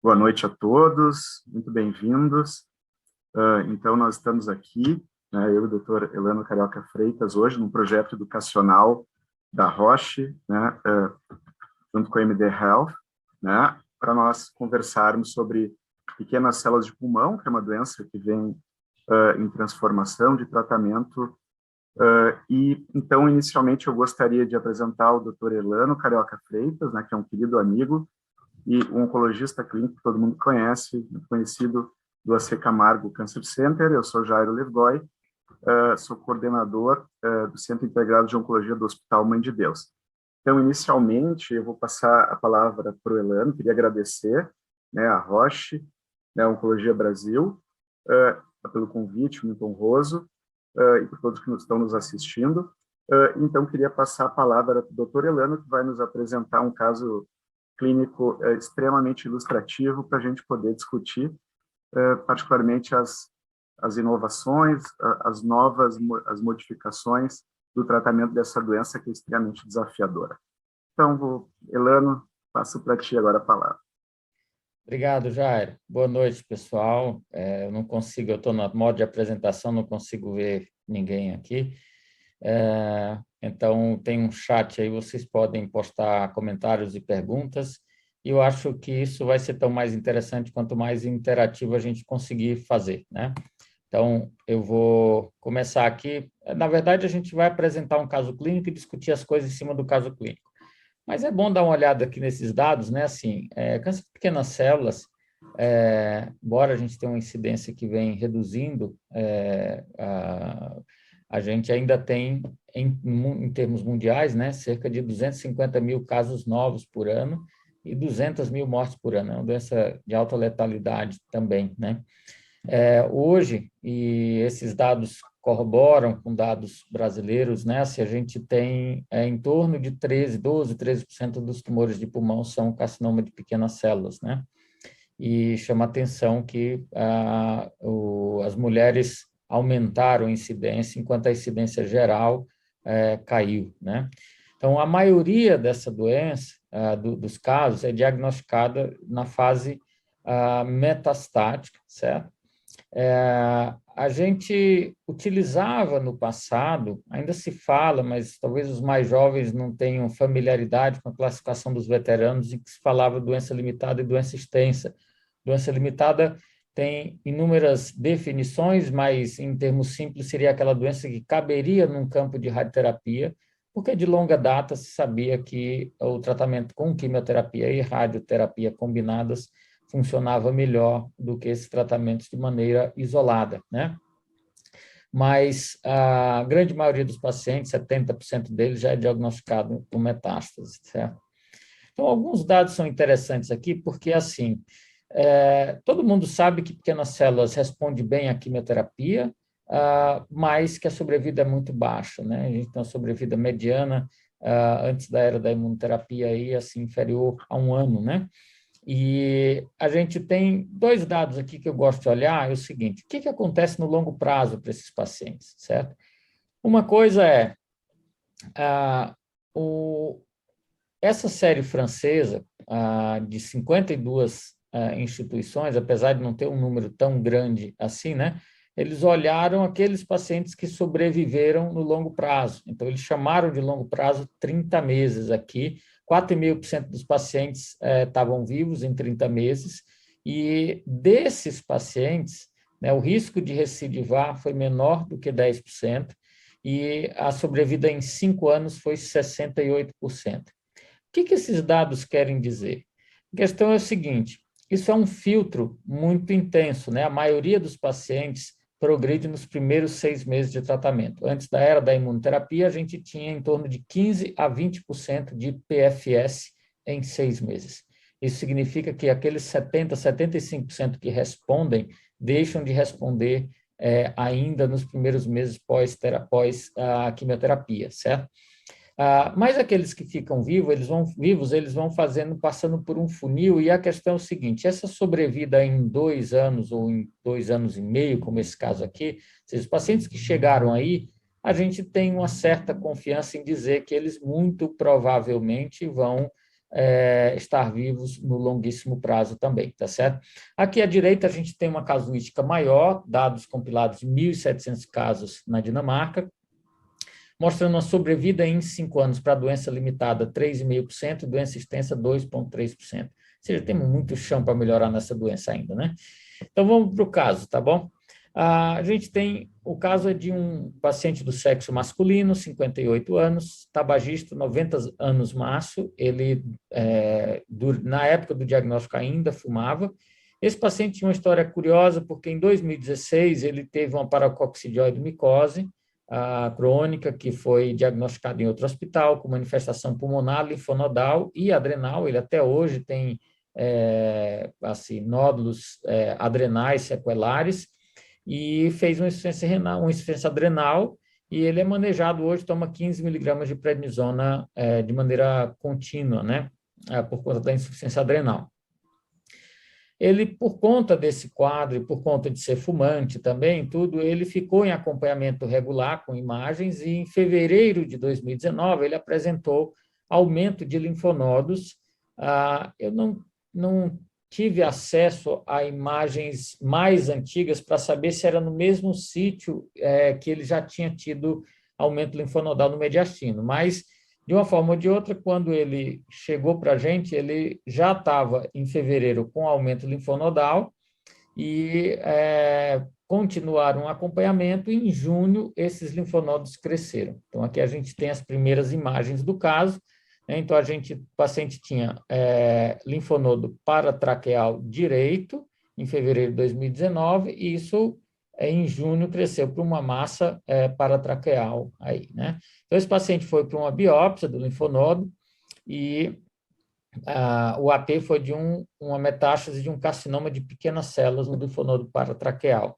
Boa noite a todos, muito bem-vindos. Então, nós estamos aqui, né, eu e o doutor Elano Carioca Freitas, hoje, num projeto educacional da Roche, né, junto com a MD Health, né, para nós conversarmos sobre pequenas células de pulmão, que é uma doença que vem em transformação de tratamento. Então, inicialmente, eu gostaria de apresentar o doutor Elano Carioca Freitas, né, que é um querido amigo, e um oncologista clínico que todo mundo conhece, muito conhecido do AC Camargo Cancer Center. Eu sou Jairo Levgói, sou coordenador do Centro Integrado de Oncologia do Hospital Mãe de Deus. Então, inicialmente, eu vou passar a palavra para o Elano. Queria agradecer, né, a Roche, né, a Oncologia Brasil, pelo convite, muito honroso, e por todos que estão nos assistindo. Então, queria passar a palavra para o doutor Elano, que vai nos apresentar um caso clínico extremamente ilustrativo para a gente poder discutir, particularmente as inovações, as modificações do tratamento dessa doença que é extremamente desafiadora. Então, Elano, passo para ti agora a palavra. Obrigado, Jair. Boa noite, pessoal. Eu não consigo, eu estou no modo de apresentação, não consigo ver ninguém aqui. Então, tem um chat aí, vocês podem postar comentários e perguntas, e eu acho que isso vai ser tão mais interessante quanto mais interativo a gente conseguir fazer, né? Então, eu vou começar aqui. Na verdade, a gente vai apresentar um caso clínico e discutir as coisas em cima do caso clínico. Mas é bom dar uma olhada aqui nesses dados, né? Assim, câncer de pequenas células, embora a gente tenha uma incidência que vem reduzindo, a gente ainda tem, em termos mundiais, né, cerca de 250 mil casos novos por ano e 200 mil mortes por ano. É uma doença de alta letalidade também, né? Hoje, e esses dados corroboram com dados brasileiros, né, se a gente tem em torno de 13% dos tumores de pulmão são carcinoma de pequenas células, né? E chama atenção que as mulheres aumentaram a incidência, enquanto a incidência geral caiu, né? Então, a maioria dessa doença, dos casos, é diagnosticada na fase metastática, certo? A gente utilizava no passado, ainda se fala, mas talvez os mais jovens não tenham familiaridade com a classificação dos veteranos, em que se falava doença limitada e doença extensa. Doença limitada tem inúmeras definições, mas em termos simples seria aquela doença que caberia num campo de radioterapia, porque de longa data se sabia que o tratamento com quimioterapia e radioterapia combinadas funcionava melhor do que esses tratamentos de maneira isolada, né? Mas a grande maioria dos pacientes, 70% deles, já é diagnosticado com metástase, certo? Então, alguns dados são interessantes aqui, porque, assim, todo mundo sabe que pequenas células respondem bem à quimioterapia, mas que a sobrevida é muito baixa, né? A gente tem uma sobrevida mediana, antes da era da imunoterapia, aí, assim, inferior a 1 ano, né? E a gente tem 2 dados aqui que eu gosto de olhar, é o seguinte: o que acontece no longo prazo para esses pacientes, certo? Uma coisa é, essa série francesa, de 52 instituições, apesar de não ter um número tão grande assim, né? Eles olharam aqueles pacientes que sobreviveram no longo prazo. Então, eles chamaram de longo prazo 30 meses aqui. 4,5% dos pacientes estavam vivos em 30 meses, e desses pacientes, né, o risco de recidivar foi menor do que 10%, e a sobrevida em 5 anos foi 68%. O que esses dados querem dizer? A questão é o seguinte: isso é um filtro muito intenso, né? A maioria dos pacientes progride nos primeiros 6 meses de tratamento. Antes da era da imunoterapia, a gente tinha em torno de 15% a 20% de PFS em 6 meses. Isso significa que aqueles 70%, 75% que respondem, deixam de responder ainda nos primeiros meses pós a quimioterapia, certo? Mas aqueles que ficam vivos, eles vão passando por um funil, e a questão é o seguinte: essa sobrevida em 2 anos ou em 2 anos e meio, como esse caso aqui, os pacientes que chegaram aí, a gente tem uma certa confiança em dizer que eles muito provavelmente vão estar vivos no longuíssimo prazo também, tá certo? Aqui à direita a gente tem uma casuística maior, dados compilados de 1.700 casos na Dinamarca, mostrando uma sobrevida em 5 anos para doença limitada 3,5%, doença extensa 2,3%. Ou seja, temos muito chão para melhorar nessa doença ainda, né? Então, vamos para o caso, tá bom? A gente tem, o caso é de um paciente do sexo masculino, 58 anos, tabagista, 90 anos maço, ele, na época do diagnóstico ainda fumava. Esse paciente tinha uma história curiosa, porque em 2016 ele teve uma paracoccidioide micose crônica, que foi diagnosticada em outro hospital, com manifestação pulmonar, linfonodal e adrenal. Ele até hoje tem assim, nódulos adrenais sequelares, e fez uma insuficiência renal, uma insuficiência adrenal, e ele é manejado hoje, toma 15 miligramas de prednisona de maneira contínua, né, por conta da insuficiência adrenal. Ele, por conta desse quadro, e por conta de ser fumante também, tudo, ele ficou em acompanhamento regular com imagens, e em fevereiro de 2019 ele apresentou aumento de linfonodos. Eu não tive acesso a imagens mais antigas para saber se era no mesmo sítio que ele já tinha tido aumento linfonodal no mediastino, mas, de uma forma ou de outra, quando ele chegou para a gente, ele já estava, em fevereiro, com aumento linfonodal, e continuaram o acompanhamento, e em junho esses linfonodos cresceram. Então, aqui a gente tem as primeiras imagens do caso. Então, o paciente tinha linfonodo paratraqueal direito em fevereiro de 2019, e isso, em junho, cresceu para uma massa paratraqueal aí, né? Então, esse paciente foi para uma biópsia do linfonodo, e o AP foi de uma metástase de um carcinoma de pequenas células no linfonodo paratraqueal.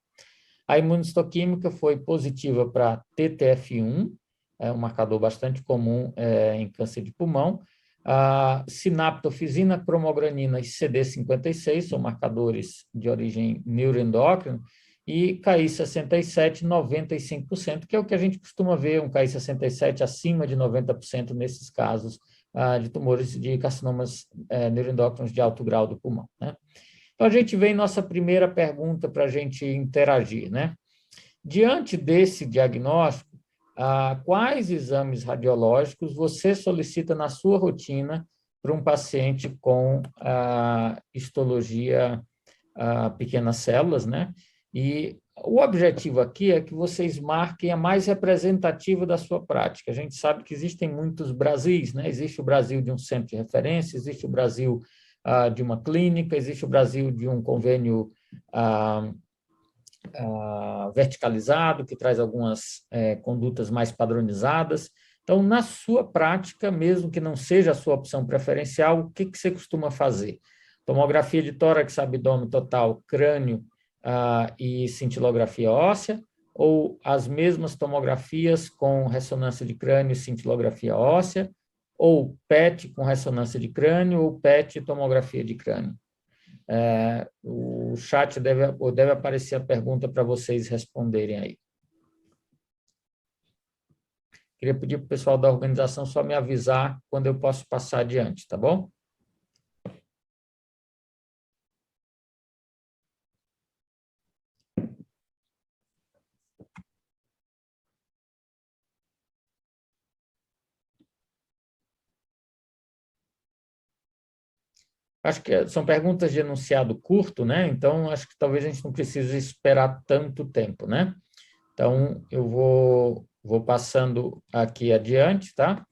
A imunistoquímica foi positiva para TTF1, um marcador bastante comum em câncer de pulmão. A sinaptofisina, cromogranina e CD56 são marcadores de origem neuroendócrina, e KI67, 95%, que é o que a gente costuma ver, um KI67 acima de 90% nesses casos de tumores de carcinomas neuroendócrinos de alto grau do pulmão, né? Então, a gente vem nossa primeira pergunta para a gente interagir, né? Diante desse diagnóstico, quais exames radiológicos você solicita na sua rotina para um paciente com histologia pequenas células, né? E o objetivo aqui é que vocês marquem a mais representativa da sua prática. A gente sabe que existem muitos Brasis, né? Existe o Brasil de um centro de referência, existe o Brasil de uma clínica, existe o Brasil de um convênio verticalizado, que traz algumas condutas mais padronizadas. Então, na sua prática, mesmo que não seja a sua opção preferencial, o que você costuma fazer? Tomografia de tórax, abdômen total, crânio e cintilografia óssea, ou as mesmas tomografias com ressonância de crânio e cintilografia óssea, ou PET com ressonância de crânio, ou PET e tomografia de crânio? O chat deve aparecer a pergunta para vocês responderem aí. Queria pedir para o pessoal da organização só me avisar quando eu posso passar adiante, tá bom? Acho que são perguntas de enunciado curto, né? Então, acho que talvez a gente não precise esperar tanto tempo, né? Então, eu vou passando aqui adiante, tá?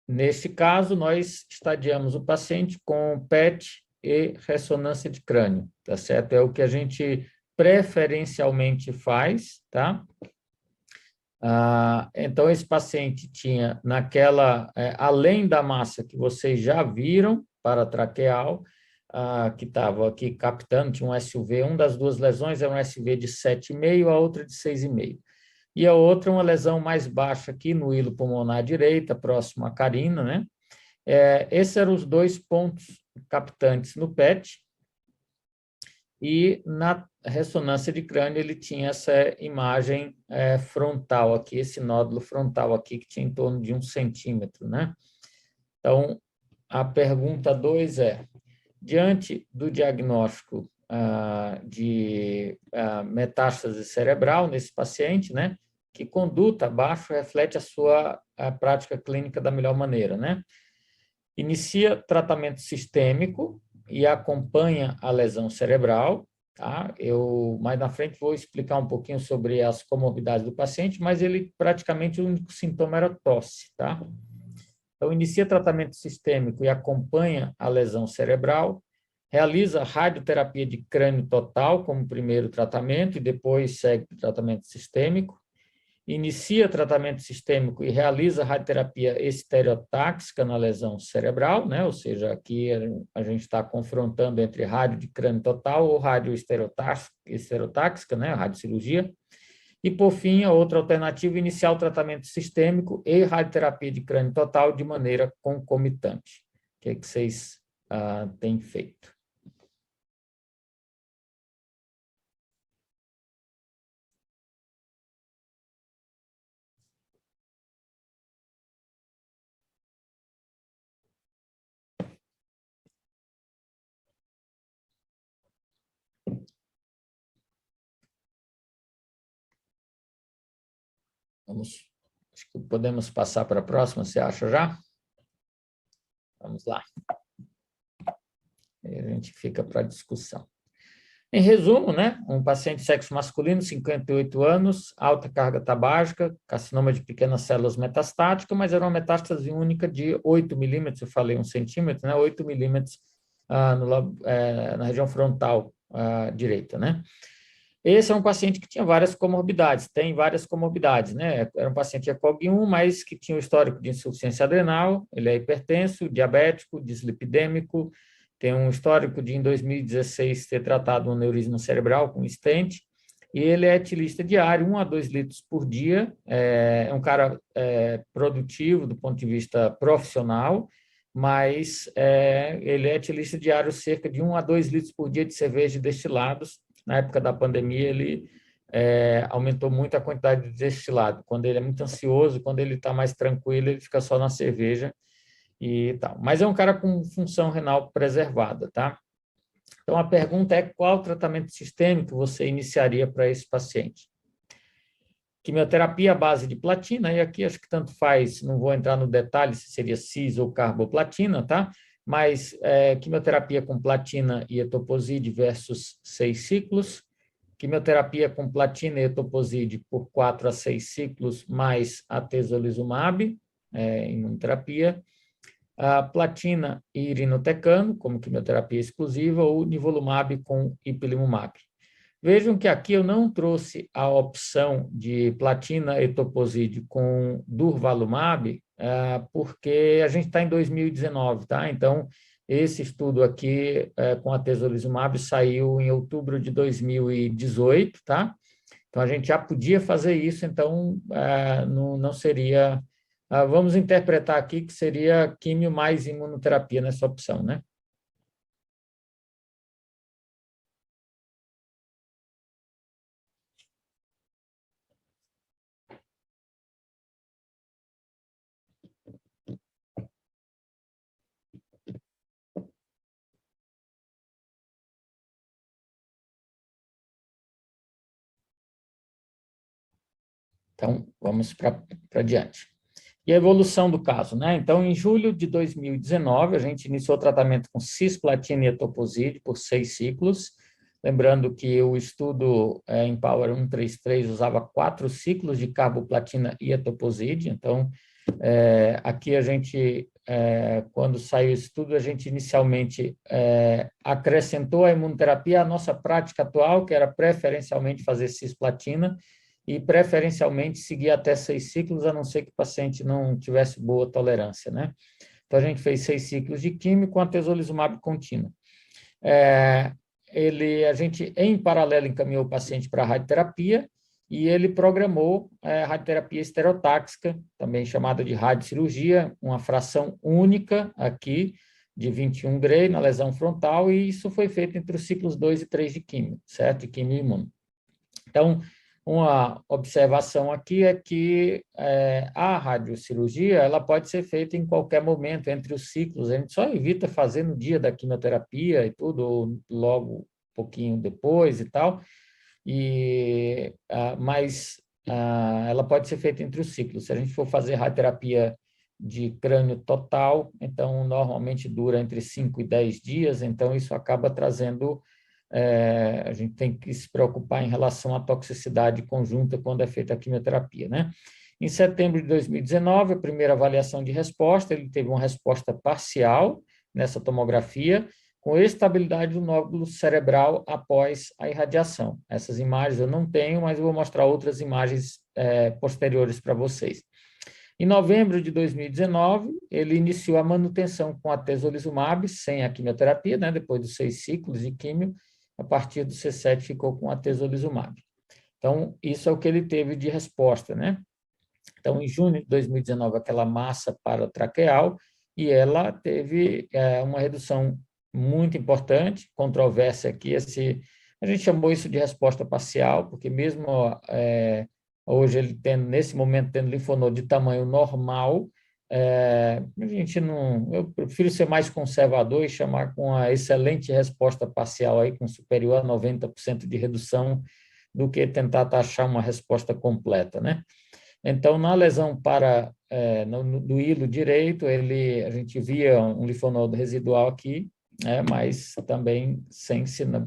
Neste caso, nós estadiamos o paciente com PET e ressonância de crânio, tá certo? É o que a gente preferencialmente faz, tá? Então, esse paciente tinha além da massa que vocês já viram, paratraqueal, que estava aqui captando, tinha um SUV, uma das duas lesões era um SUV de 7,5, a outra de 6,5. E a outra, uma lesão mais baixa aqui no hilo pulmonar direita, próximo à carina, né? Esses eram os dois pontos captantes no PET, e na ressonância de crânio ele tinha essa imagem frontal aqui, esse nódulo frontal aqui, que tinha em torno de 1 centímetro, né? Então, a pergunta 2 é, diante do diagnóstico de metástase cerebral nesse paciente, né, que conduta abaixo reflete a prática clínica da melhor maneira, né? Inicia tratamento sistêmico e acompanha a lesão cerebral, tá? Eu, mais na frente, vou explicar um pouquinho sobre as comorbidades do paciente, mas ele, praticamente, o único sintoma era tosse, tá? Então, inicia tratamento sistêmico e acompanha a lesão cerebral, realiza radioterapia de crânio total como primeiro tratamento e depois segue o tratamento sistêmico, inicia tratamento sistêmico e realiza radioterapia estereotáxica na lesão cerebral, né? Ou seja, aqui a gente está confrontando entre rádio de crânio total ou rádio estereotáxica, né? Radiocirurgia. E, por fim, a outra alternativa, iniciar o tratamento sistêmico e radioterapia de crânio total de maneira concomitante. O que é que vocês têm feito? Acho que podemos passar para a próxima, você acha já? Vamos lá. Aí a gente fica para a discussão. Em resumo, né, um paciente de sexo masculino, 58 anos, alta carga tabágica, carcinoma de pequenas células metastática, mas era uma metástase única de 8 milímetros, eu falei 1 centímetro, né, 8 milímetros na região frontal direita, né. Esse é um paciente que tinha várias comorbidades, tem várias comorbidades, né? Era um paciente ECOG-1, mas que tinha o histórico de insuficiência adrenal, ele é hipertenso, diabético, dislipidêmico, tem um histórico de, em 2016, ter tratado um aneurisma cerebral com stent, e ele é etilista diário, 1 a 2 litros por dia, é um cara produtivo do ponto de vista profissional, mas ele é etilista diário cerca de 1 a 2 litros por dia de cerveja e destilados. Na época da pandemia, ele aumentou muito a quantidade de destilado. Quando ele é muito ansioso, quando ele está mais tranquilo, ele fica só na cerveja e tal. Mas é um cara com função renal preservada, tá? Então, a pergunta é qual tratamento sistêmico você iniciaria para esse paciente? Quimioterapia à base de platina, e aqui acho que tanto faz, não vou entrar no detalhe se seria cis ou carboplatina, tá? Mas quimioterapia com platina e etoposide versus 6 ciclos, quimioterapia com platina e etoposide por 4 a 6 ciclos, mais atezolizumab, imunoterapia, a platina e irinotecano, como quimioterapia exclusiva, ou nivolumab com ipilimumab. Vejam que aqui eu não trouxe a opção de platina etoposide com durvalumab, porque a gente está em 2019, tá? Então, esse estudo aqui com a atezolizumab saiu em outubro de 2018, tá? Então, a gente já podia fazer isso, então não seria... vamos interpretar aqui que seria químio mais imunoterapia nessa opção, né? Então, vamos para diante. E a evolução do caso, né? Então, em julho de 2019, a gente iniciou o tratamento com cisplatina e etoposide por 6 ciclos. Lembrando que o estudo Empower 133 usava 4 ciclos de carboplatina e etoposide. Então, aqui a gente, quando saiu o estudo, a gente inicialmente acrescentou a imunoterapia à nossa prática atual, que era preferencialmente fazer cisplatina, e preferencialmente seguir até 6 ciclos, a não ser que o paciente não tivesse boa tolerância, né? Então, a gente fez 6 ciclos de químio com atezolizumab contínuo. A gente, em paralelo, encaminhou o paciente para a radioterapia e ele programou a radioterapia estereotáxica, também chamada de radiocirurgia, uma fração única aqui, de 21 Gray na lesão frontal, e isso foi feito entre os ciclos 2 e 3 de químio, certo? E químio imuno. Então, Uma observação aqui é que a radiocirurgia ela pode ser feita em qualquer momento entre os ciclos. A gente só evita fazer no dia da quimioterapia e tudo, ou logo um pouquinho depois e tal. Mas ela pode ser feita entre os ciclos. Se a gente for fazer radioterapia de crânio total, então normalmente dura entre 5 e 10 dias, então isso acaba trazendo a gente tem que se preocupar em relação à toxicidade conjunta quando é feita a quimioterapia, né? Em setembro de 2019, a primeira avaliação de resposta, ele teve uma resposta parcial nessa tomografia, com estabilidade do nódulo cerebral após a irradiação. Essas imagens eu não tenho, mas eu vou mostrar outras imagens posteriores para vocês. Em novembro de 2019, ele iniciou a manutenção com atezolizumab, sem a quimioterapia, né, depois dos 6 ciclos de químio, a partir do C7 ficou com atezolizumab. Então, isso é o que ele teve de resposta, né? Então, em junho de 2019, aquela massa paratraqueal, e ela teve uma redução muito importante, controvérsia aqui, a gente chamou isso de resposta parcial, porque mesmo hoje ele nesse momento, tendo linfonodo de tamanho normal, a gente não, eu prefiro ser mais conservador e chamar com uma excelente resposta parcial aí, com superior a 90% de redução, do que tentar taxar uma resposta completa, né? Então, na lesão do hilo direito, a gente via um linfonodo residual aqui, mas também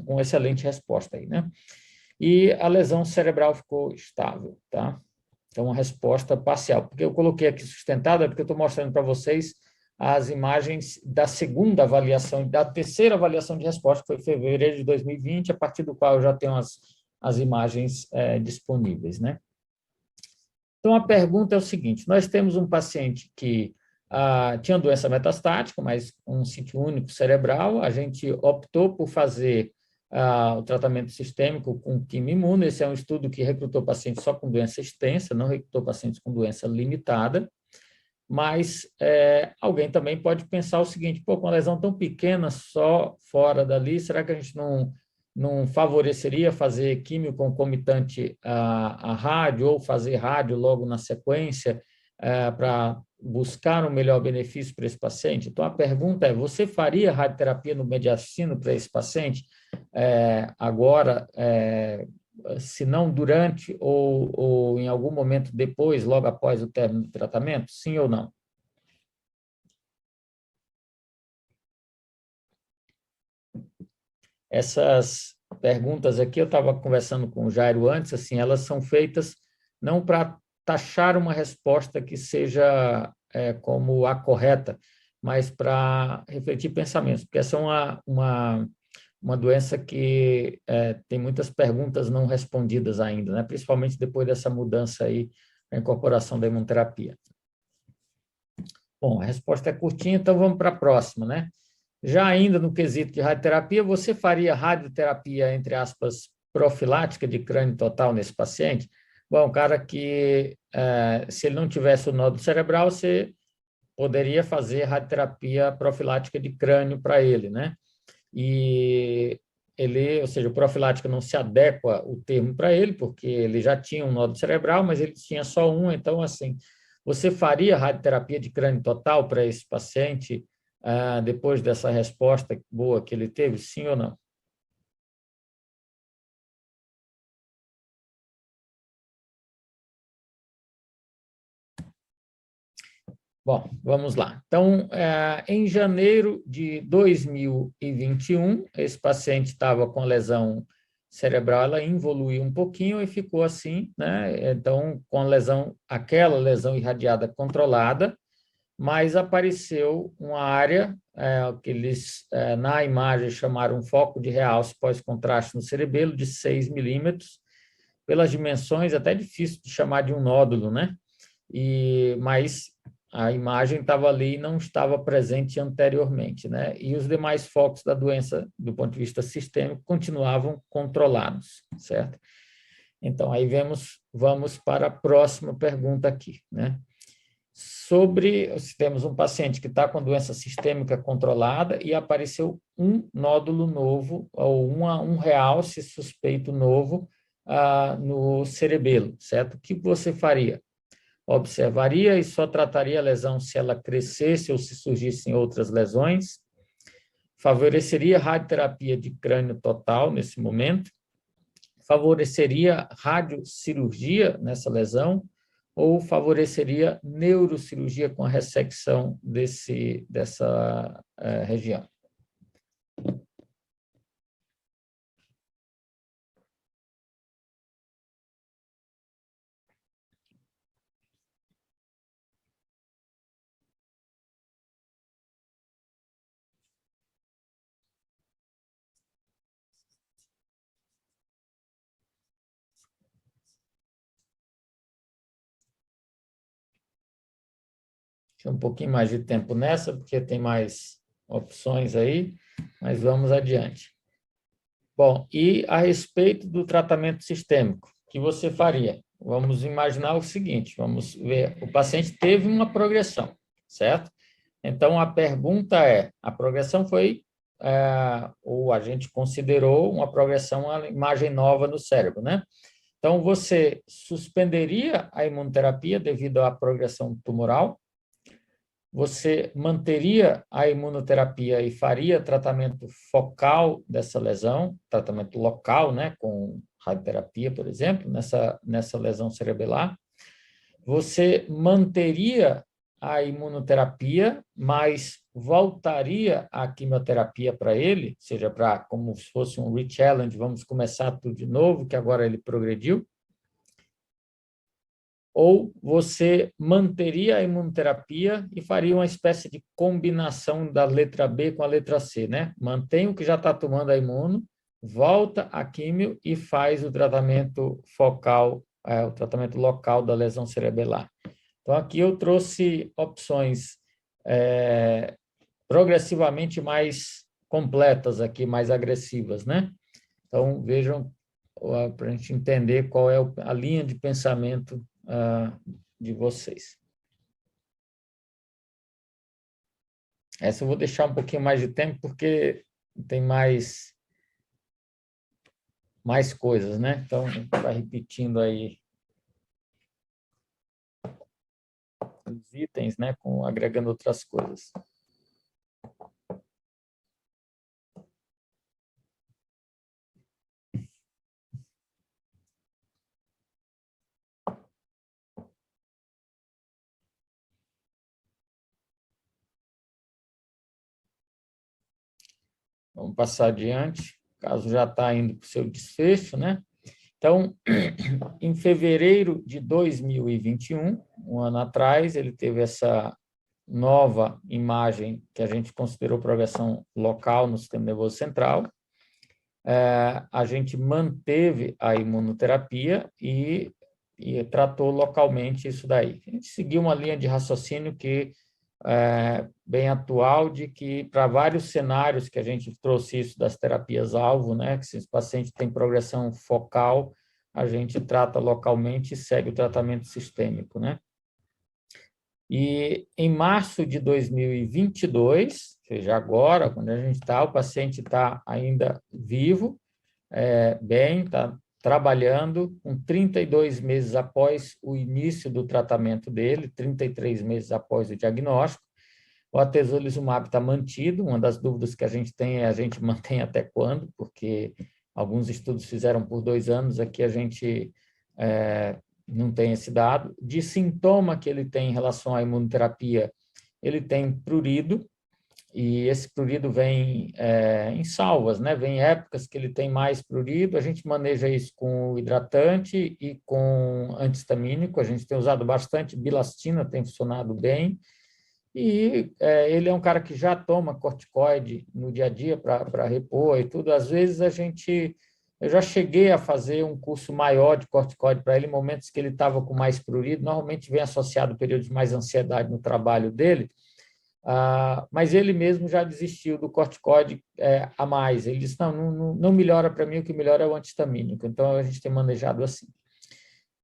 com excelente resposta aí, né? E a lesão cerebral ficou estável, tá? Então, uma resposta parcial. Porque eu coloquei aqui sustentada, porque eu estou mostrando para vocês as imagens da segunda avaliação, da terceira avaliação de resposta, que foi em fevereiro de 2020, a partir do qual eu já tenho as imagens disponíveis, né? Então, a pergunta é o seguinte, nós temos um paciente que tinha doença metastática, mas um sítio único cerebral, a gente optou por fazer o tratamento sistêmico com quimio-imuno. Esse é um estudo que recrutou pacientes só com doença extensa, não recrutou pacientes com doença limitada, mas alguém também pode pensar o seguinte, pô, com uma lesão tão pequena só fora dali, será que a gente não favoreceria fazer químio concomitante a rádio, ou fazer rádio logo na sequência, para buscar um melhor benefício para esse paciente? Então, a pergunta é, você faria radioterapia no mediastino para esse paciente agora, se não durante ou em algum momento depois, logo após o término do tratamento? Sim ou não? Essas perguntas aqui, eu estava conversando com o Jairo antes, assim, elas são feitas não para taxar uma resposta que seja como a correta, mas para refletir pensamentos, porque essa é uma doença que tem muitas perguntas não respondidas ainda, né? Principalmente depois dessa mudança aí, a incorporação da imunoterapia. Bom, a resposta é curtinha, então vamos para a próxima, né? Já ainda no quesito de radioterapia, você faria radioterapia, entre aspas, profilática de crânio total nesse paciente? Bom, cara que, se ele não tivesse o nódulo cerebral, você poderia fazer radioterapia profilática de crânio para ele, né? E ou seja, o profilática não se adequa o termo para ele, porque ele já tinha um nódulo cerebral, mas ele tinha só um, então, assim, você faria radioterapia de crânio total para esse paciente depois dessa resposta boa que ele teve, sim ou não? Bom, vamos lá. Então, em janeiro de 2021, esse paciente estava com lesão cerebral, ela evoluiu um pouquinho e ficou assim, né? Então, com aquela lesão irradiada controlada, mas apareceu uma área que eles, na imagem, chamaram foco de realce pós-contraste no cerebelo de 6 milímetros, pelas dimensões, até difícil de chamar de um nódulo, né? Mas a imagem estava ali e não estava presente anteriormente, né? E os demais focos da doença, do ponto de vista sistêmico, continuavam controlados, certo? Então, aí vamos para a próxima pergunta aqui, né? Se temos um paciente que está com doença sistêmica controlada e apareceu um nódulo novo, ou um realce suspeito novo no cerebelo, certo? O que você faria? Observaria e só trataria a lesão se ela crescesse ou se surgissem outras lesões? Favoreceria radioterapia de crânio total nesse momento? Favoreceria radiocirurgia nessa lesão? Ou favoreceria neurocirurgia com a ressecção dessa região? Um pouquinho mais de tempo nessa, porque tem mais opções aí, mas vamos adiante. Bom, e a respeito do tratamento sistêmico, o que você faria? Vamos imaginar o seguinte, vamos ver, o paciente teve uma progressão, certo? Então, a pergunta é, a progressão foi, ou a gente considerou uma progressão, uma imagem nova no cérebro, né? Então, você suspenderia a imunoterapia devido à progressão tumoral? Você manteria a imunoterapia e faria tratamento focal dessa lesão, tratamento local, né, com radioterapia, por exemplo, nessa lesão cerebelar. Você manteria a imunoterapia, mas voltaria a quimioterapia para ele, seja para como se fosse um re-challenge, vamos começar tudo de novo, que agora ele progrediu. Ou você manteria a imunoterapia e faria uma espécie de combinação da letra B com a letra C, né? Mantém o que já está tomando a imuno, volta a químio e faz o tratamento focal, o tratamento local da lesão cerebelar. Então, aqui eu trouxe opções progressivamente mais completas aqui, mais agressivas, né? Então, vejam, para a gente entender qual é a linha de pensamento de vocês. Essa eu vou deixar um pouquinho mais de tempo, porque tem mais coisas, né? Então, vai repetindo aí os itens, né? Agregando outras coisas. Vamos passar adiante, o caso já está indo para o seu desfecho, né? Então, em fevereiro de 2021, um ano atrás, ele teve essa nova imagem que a gente considerou progressão local no sistema nervoso central. A gente manteve a imunoterapia e tratou localmente isso daí. A gente seguiu uma linha de raciocínio que bem atual, de que para vários cenários que a gente trouxe isso das terapias-alvo, né, que se o paciente tem progressão focal, a gente trata localmente e segue o tratamento sistêmico, né? E em março de 2022, ou seja, agora, quando a gente está, o paciente está ainda vivo, bem, está trabalhando, com 32 meses após o início do tratamento dele, 33 meses após o diagnóstico. O atezolizumab está mantido, uma das dúvidas que a gente tem é a gente mantém até quando, porque alguns estudos fizeram por 2 anos, aqui a gente não tem esse dado. De sintoma que ele tem em relação à imunoterapia, ele tem prurido, e esse prurido vem em salvas, né? Vem épocas que ele tem mais prurido, a gente maneja isso com hidratante e com antihistamínico, a gente tem usado bastante bilastina, tem funcionado bem, e ele é um cara que já toma corticoide no dia a dia para repor e tudo. Às vezes eu já cheguei a fazer um curso maior de corticoide para ele em momentos que ele estava com mais prurido, normalmente vem associado a períodos de mais ansiedade no trabalho dele, mas ele mesmo já desistiu do corticoide a mais. Ele disse, não melhora para mim, o que melhora é o antihistamínico. Então, a gente tem manejado assim.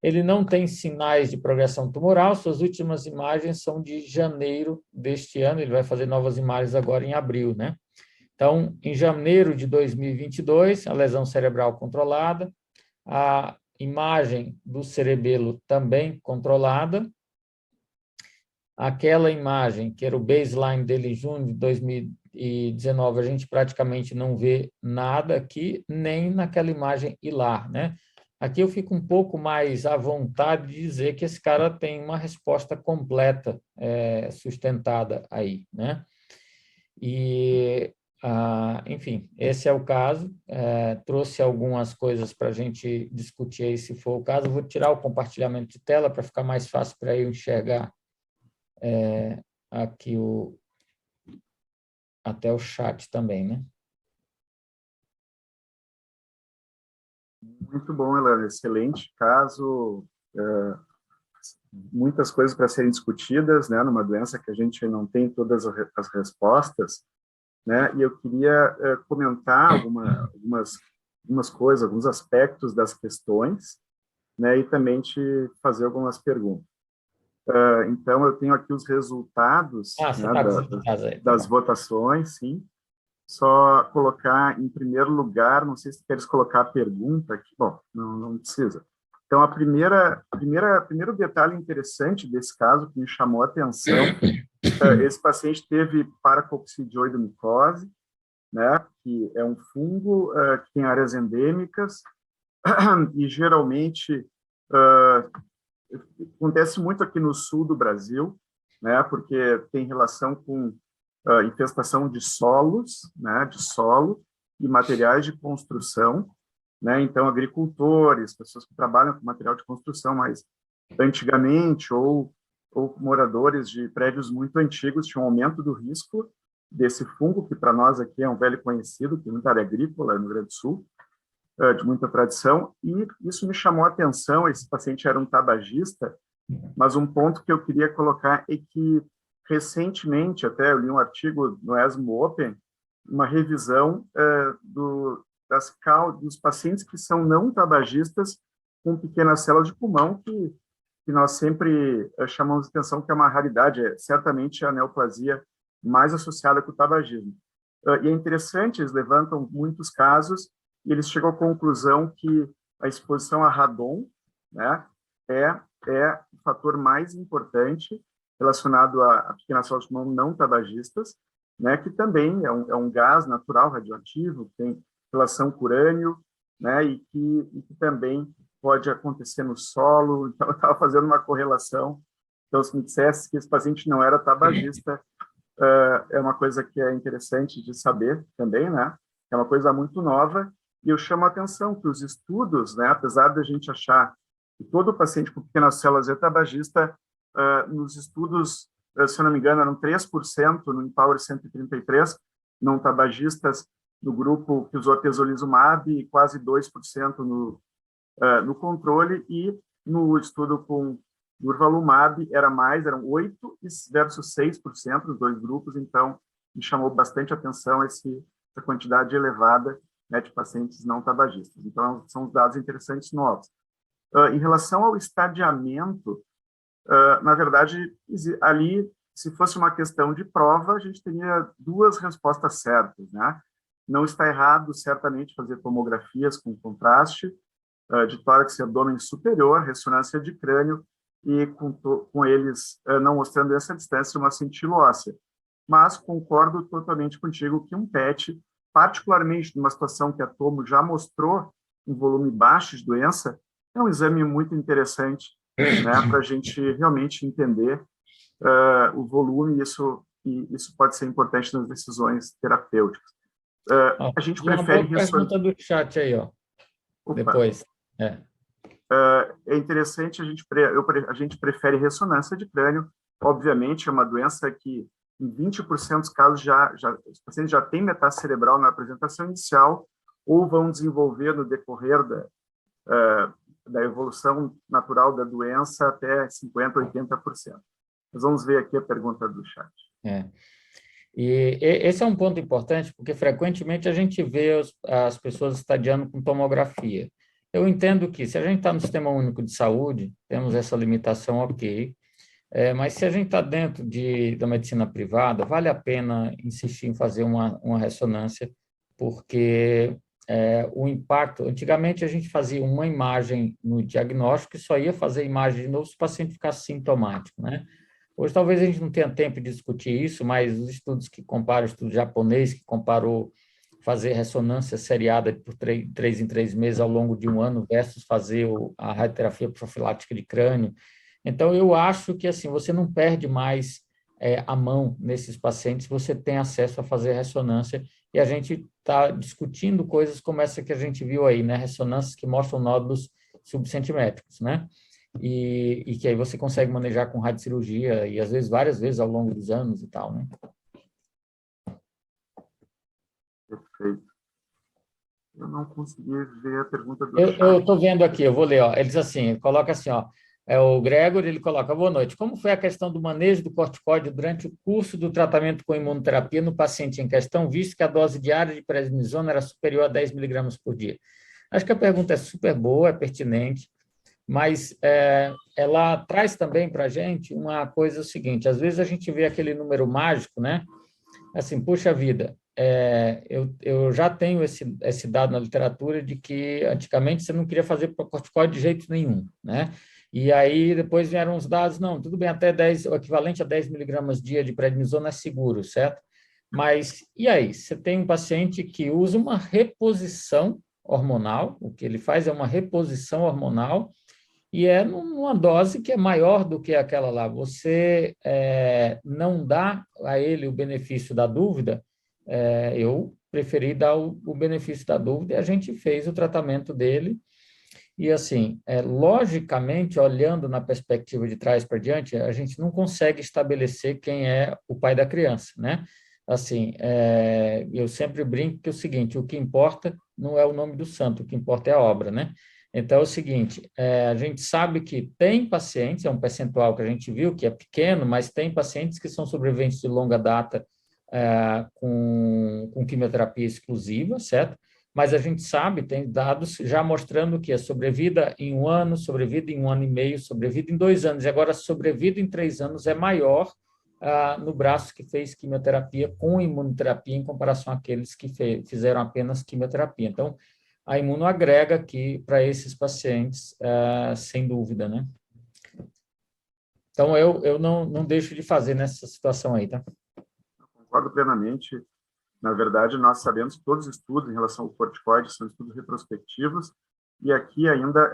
Ele não tem sinais de progressão tumoral, suas últimas imagens são de janeiro deste ano, ele vai fazer novas imagens agora em abril, né? Então, em janeiro de 2022, a lesão cerebral controlada, a imagem do cerebelo também controlada, aquela imagem, que era o baseline dele em junho de 2019, a gente praticamente não vê nada aqui, nem naquela imagem hilar, né? Aqui eu fico um pouco mais à vontade de dizer que esse cara tem uma resposta completa, sustentada aí, né? E, enfim, esse é o caso. Trouxe algumas coisas para a gente discutir aí, se for o caso. Eu vou tirar o compartilhamento de tela para ficar mais fácil para eu enxergar aqui até o chat também, né? Muito bom, Helena, excelente caso, muitas coisas para serem discutidas, né, numa doença que a gente não tem todas as respostas, né, e eu queria comentar algumas coisas, alguns aspectos das questões, né, e também te fazer algumas perguntas. Então, eu tenho aqui os resultados, você né, está com os resultados aí, tá das bom. votações, sim. Só colocar em primeiro lugar, não sei se queres colocar a pergunta aqui, bom, não precisa. Então, primeiro detalhe interessante desse caso que me chamou a atenção, esse paciente teve paracoccidioidomicose, né, que é um fungo que tem áreas endêmicas e geralmente acontece muito aqui no sul do Brasil, né, porque tem relação com infestação de solos, né, de solo e materiais de construção, né, então agricultores, pessoas que trabalham com material de construção, mas antigamente, ou moradores de prédios muito antigos tinham um aumento do risco desse fungo, que para nós aqui é um velho conhecido, tem muita área agrícola no Rio Grande do Sul, de muita tradição, e isso me chamou a atenção. Esse paciente era um tabagista, mas um ponto que eu queria colocar é que, recentemente, até eu li um artigo no ESMO Open, uma revisão dos pacientes que são não tabagistas com pequenas células de pulmão, que nós sempre chamamos de atenção, que é uma raridade, é certamente a neoplasia mais associada com o tabagismo. E é interessante, eles levantam muitos casos, e eles chegam à conclusão que a exposição a radon, né, é o fator mais importante relacionado a pequenas células de pulmão não tabagistas, né, que também é um gás natural radioativo, que tem relação com urânio, né, e que também pode acontecer no solo. Então, eu estava fazendo uma correlação. Então, se me dissesse que esse paciente não era tabagista, é uma coisa que é interessante de saber também, né? É uma coisa muito nova, e eu chamo a atenção que os estudos, né, apesar de a gente achar que todo paciente com pequenas células é tabagista, nos estudos, se eu não me engano, eram 3% no Empower 133, não tabagistas, no grupo que usou atezolizumab, e quase 2% no controle, e no estudo com durvalumab eram 8% versus 6% nos dois grupos. Então me chamou bastante atenção essa quantidade elevada, né, de pacientes não tabagistas. Então são os dados interessantes novos. Em relação ao estadiamento, na verdade, ali, se fosse uma questão de prova, a gente teria duas respostas certas, né? Não está errado, certamente, fazer tomografias com contraste de tórax e abdômen superior, ressonância de crânio, e com eles não mostrando essa distância, uma cintila óssea. Mas concordo totalmente contigo que um PET, particularmente numa situação que a tomo já mostrou um volume baixo de doença, é um exame muito interessante, né, para a gente realmente entender o volume, e isso pode ser importante nas decisões terapêuticas. A gente prefere... Uma boa pergunta do chat aí, ó. Opa. Depois. É interessante, a gente prefere ressonância de crânio. Obviamente, é uma doença que, em 20% dos casos, os pacientes já têm metástase cerebral na apresentação inicial, ou vão desenvolver no decorrer da evolução natural da doença até 50%, 80%. Mas vamos ver aqui a pergunta do chat. E esse é um ponto importante, porque frequentemente a gente vê as pessoas estadiando com tomografia. Eu entendo que, se a gente está no Sistema Único de Saúde, temos essa limitação, ok, mas se a gente está dentro da medicina privada, vale a pena insistir em fazer uma ressonância, porque o impacto, antigamente a gente fazia uma imagem no diagnóstico e só ia fazer imagem de novo se o paciente ficasse sintomático, né? Hoje talvez a gente não tenha tempo de discutir isso, mas os estudos que comparam, o estudo japonês que comparou fazer ressonância seriada por 3 em 3 meses ao longo de um ano versus fazer a radioterapia profilática de crânio. Então, eu acho que assim você não perde mais a mão nesses pacientes, você tem acesso a fazer ressonância, e a gente está discutindo coisas como essa que a gente viu aí, né? Ressonâncias que mostram nódulos subcentimétricos, né? E que aí você consegue manejar com radiocirurgia, e às vezes várias vezes ao longo dos anos e tal, né? Perfeito. Eu não consegui ver a pergunta do Eu chat. estou vendo aqui, eu vou ler, ó. Ele diz assim, coloca assim, ó, o Gregor, ele coloca, boa noite, como foi a questão do manejo do corticóide durante o curso do tratamento com imunoterapia no paciente em questão, visto que a dose diária de prednisona era superior a 10 miligramas por dia? Acho que a pergunta é super boa, é pertinente, mas ela traz também para a gente uma coisa seguinte, às vezes a gente vê aquele número mágico, né? Assim, puxa vida, eu já tenho esse dado na literatura de que antigamente você não queria fazer corticoide de jeito nenhum, né? E aí depois vieram os dados, não, tudo bem, até 10, o equivalente a 10 miligramas dia de prednisona é seguro, certo? Mas, e aí? Você tem um paciente que usa uma reposição hormonal, o que ele faz é uma reposição hormonal, e é numa dose que é maior do que aquela lá. Você não dá a ele o benefício da dúvida, eu preferi dar o benefício da dúvida, e a gente fez o tratamento dele. E, assim, logicamente, olhando na perspectiva de trás para diante, a gente não consegue estabelecer quem é o pai da criança, né? Assim, eu sempre brinco que é o seguinte, o que importa não é o nome do santo, o que importa é a obra, né? Então, é o seguinte, a gente sabe que tem pacientes, é um percentual que a gente viu, que é pequeno, mas tem pacientes que são sobreviventes de longa data com quimioterapia exclusiva, certo? Mas a gente sabe, tem dados já mostrando que a sobrevida em um ano, sobrevida em um ano e meio, sobrevida em 2 anos, e agora a sobrevida em 3 anos é maior no braço que fez quimioterapia com imunoterapia em comparação àqueles que fizeram apenas quimioterapia. Então, a imuno agrega aqui para esses pacientes, sem dúvida, né? Então, eu não deixo de fazer nessa situação aí, tá? Concordo plenamente. Na verdade, nós sabemos que todos os estudos em relação ao corticoide são estudos retrospectivos, e aqui ainda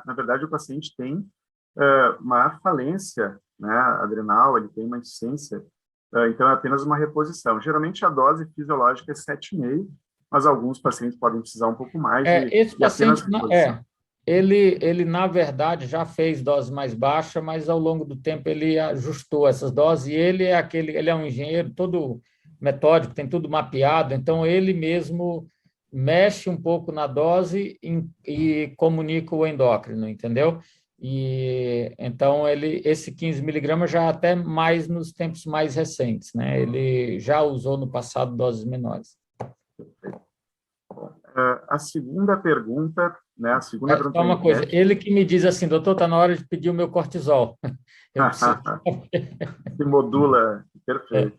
na verdade, o paciente tem uma falência, né, adrenal, ele tem uma insuficiência, então é apenas uma reposição. Geralmente a dose fisiológica é 7,5, mas alguns pacientes podem precisar um pouco mais Esse e apenas paciente, reposição. ele, na verdade, já fez dose mais baixa, mas ao longo do tempo ele ajustou essas doses, e ele é um engenheiro todo metódico, tem tudo mapeado, então ele mesmo mexe um pouco na dose e comunica o endócrino, entendeu? E então esse 15 miligramas já até mais nos tempos mais recentes, né? Ele já usou no passado doses menores. A segunda pergunta, né, a segunda pergunta Só da uma coisa, enquete... ele que me diz assim, doutor, está na hora de pedir o meu cortisol. Eu preciso. Se modula, É. perfeito,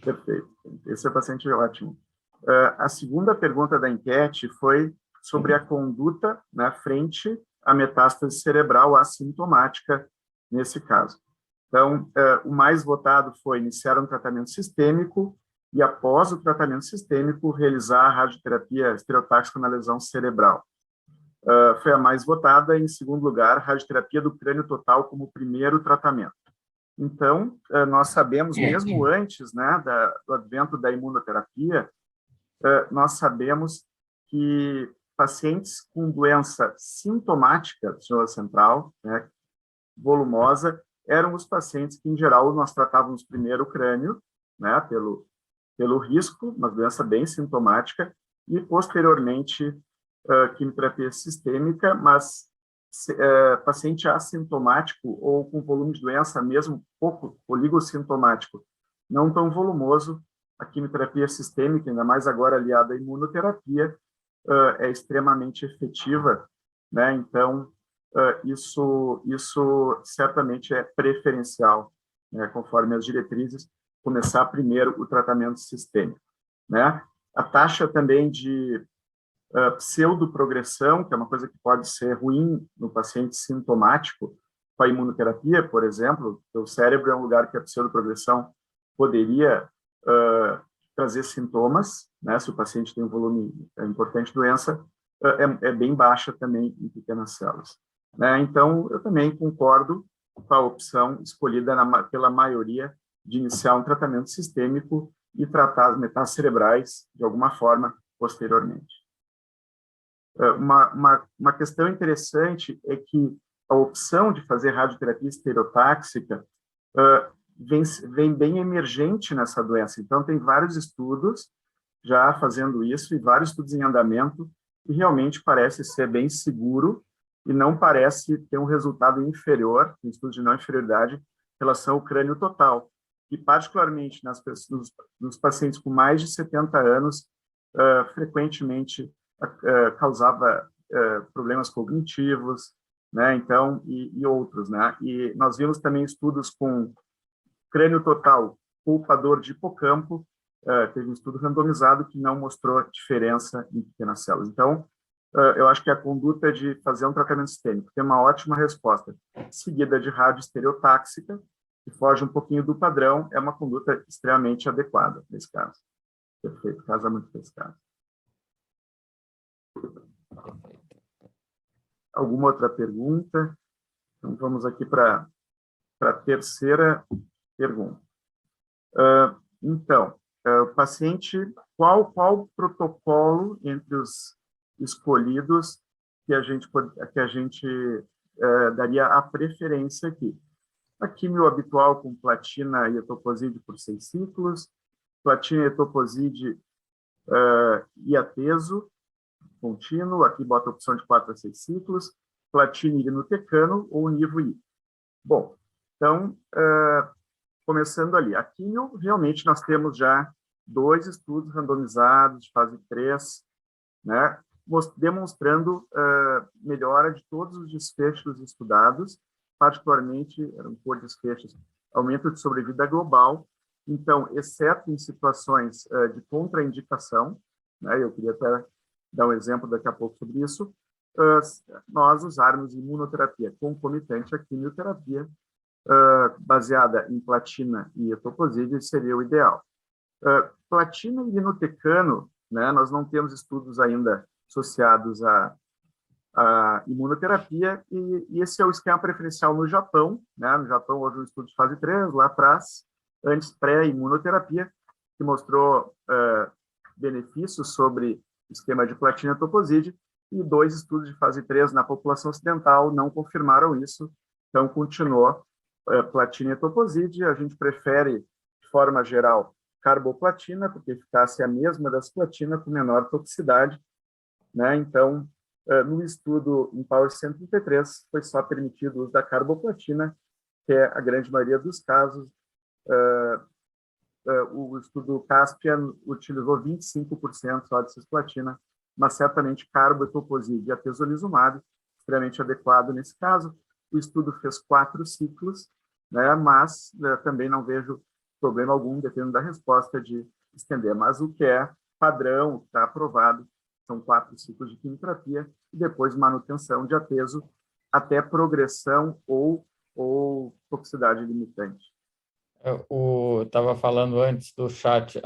perfeito. Esse é o paciente ótimo. A segunda pergunta da enquete foi sobre a conduta, né, frente à metástase cerebral assintomática nesse caso. Então, o mais votado foi iniciar um tratamento sistêmico e, após o tratamento sistêmico, realizar a radioterapia estereotáxica na lesão cerebral. Foi a mais votada. Em segundo lugar, radioterapia do crânio total como primeiro tratamento. Então, nós sabemos, mesmo antes, né, do advento da imunoterapia, nós sabemos que pacientes com doença sintomática do sistema central, né, volumosa, eram os pacientes que, em geral, nós tratávamos primeiro o crânio, né, pelo risco, uma doença bem sintomática, e, posteriormente, quimioterapia sistêmica, mas paciente assintomático ou com volume de doença mesmo pouco oligossintomático, não tão volumoso, a quimioterapia sistêmica, ainda mais agora aliada à imunoterapia, é extremamente efetiva, né? Então, isso certamente é preferencial, né? Conforme as diretrizes, começar primeiro o tratamento sistêmico, né? A taxa também de pseudoprogressão, que é uma coisa que pode ser ruim no paciente sintomático, com a imunoterapia, por exemplo. O cérebro é um lugar que a pseudoprogressão poderia trazer sintomas, né? Se o paciente tem um volume importante de doença, é bem baixa também em pequenas células, né? Então, eu também concordo com a opção escolhida pela maioria de iniciar um tratamento sistêmico e tratar as metástases cerebrais de alguma forma posteriormente. Uma questão interessante é que a opção de fazer radioterapia estereotáxica vem bem emergente nessa doença. Então, tem vários estudos já fazendo isso e vários estudos em andamento, e realmente parece ser bem seguro e não parece ter um resultado inferior, em estudos de não inferioridade, em relação ao crânio total. E, particularmente, nos pacientes com mais de 70 anos, frequentemente causava problemas cognitivos, né? Então, e outros, né? E nós vimos também estudos com crânio total poupador de hipocampo, teve um estudo randomizado que não mostrou diferença em pequenas células. Então, eu acho que a conduta de fazer um tratamento sistêmico tem uma ótima resposta, seguida de radioestereotáxica, que foge um pouquinho do padrão, é uma conduta extremamente adequada nesse caso. Perfeito, casa muito com esse caso. Alguma outra pergunta? Então, vamos aqui para a terceira pergunta. Então, o paciente, qual protocolo entre os escolhidos que a gente daria a preferência aqui? A quimio habitual com platina e etoposide por 6 ciclos, platina e etoposide e ateso contínuo, aqui bota a opção de 4 a 6 ciclos, platina irinotecano ou nivo-I. Bom, então, começando ali, a quimio, realmente nós temos já 2 estudos randomizados de fase 3, né, demonstrando melhora de todos os desfechos estudados, particularmente, eram por desfechos, aumento de sobrevida global. Então, exceto em situações de contraindicação, né, eu queria até dar um exemplo daqui a pouco sobre isso, nós usarmos imunoterapia concomitante à quimioterapia, baseada em platina e etoposide, seria o ideal. Platina e irinotecano, né, nós não temos estudos ainda associados à imunoterapia, e esse é o esquema preferencial no Japão, né? No Japão houve um estudo de fase 3, lá atrás, antes pré-imunoterapia, que mostrou benefícios sobre o esquema de platina e etoposide, e 2 estudos de fase 3 na população ocidental não confirmaram isso, então continuou platina e etoposide. A gente prefere, de forma geral, carboplatina, porque a eficácia é a mesma das platina, com menor toxicidade, né? Então, no estudo em Power 133, foi só permitido o uso da carboplatina, que é a grande maioria dos casos. O estudo Caspian utilizou 25% só de cisplatina, mas certamente carbo, etoposide e atezolizumab, extremamente adequado nesse caso. O estudo fez 4 ciclos, né, mas também não vejo problema algum, dependendo da resposta, de estender. Mas o que é padrão, o que está aprovado, são 4 ciclos de quimioterapia e depois manutenção de ateso até progressão ou toxicidade limitante. Eu estava falando antes do chat,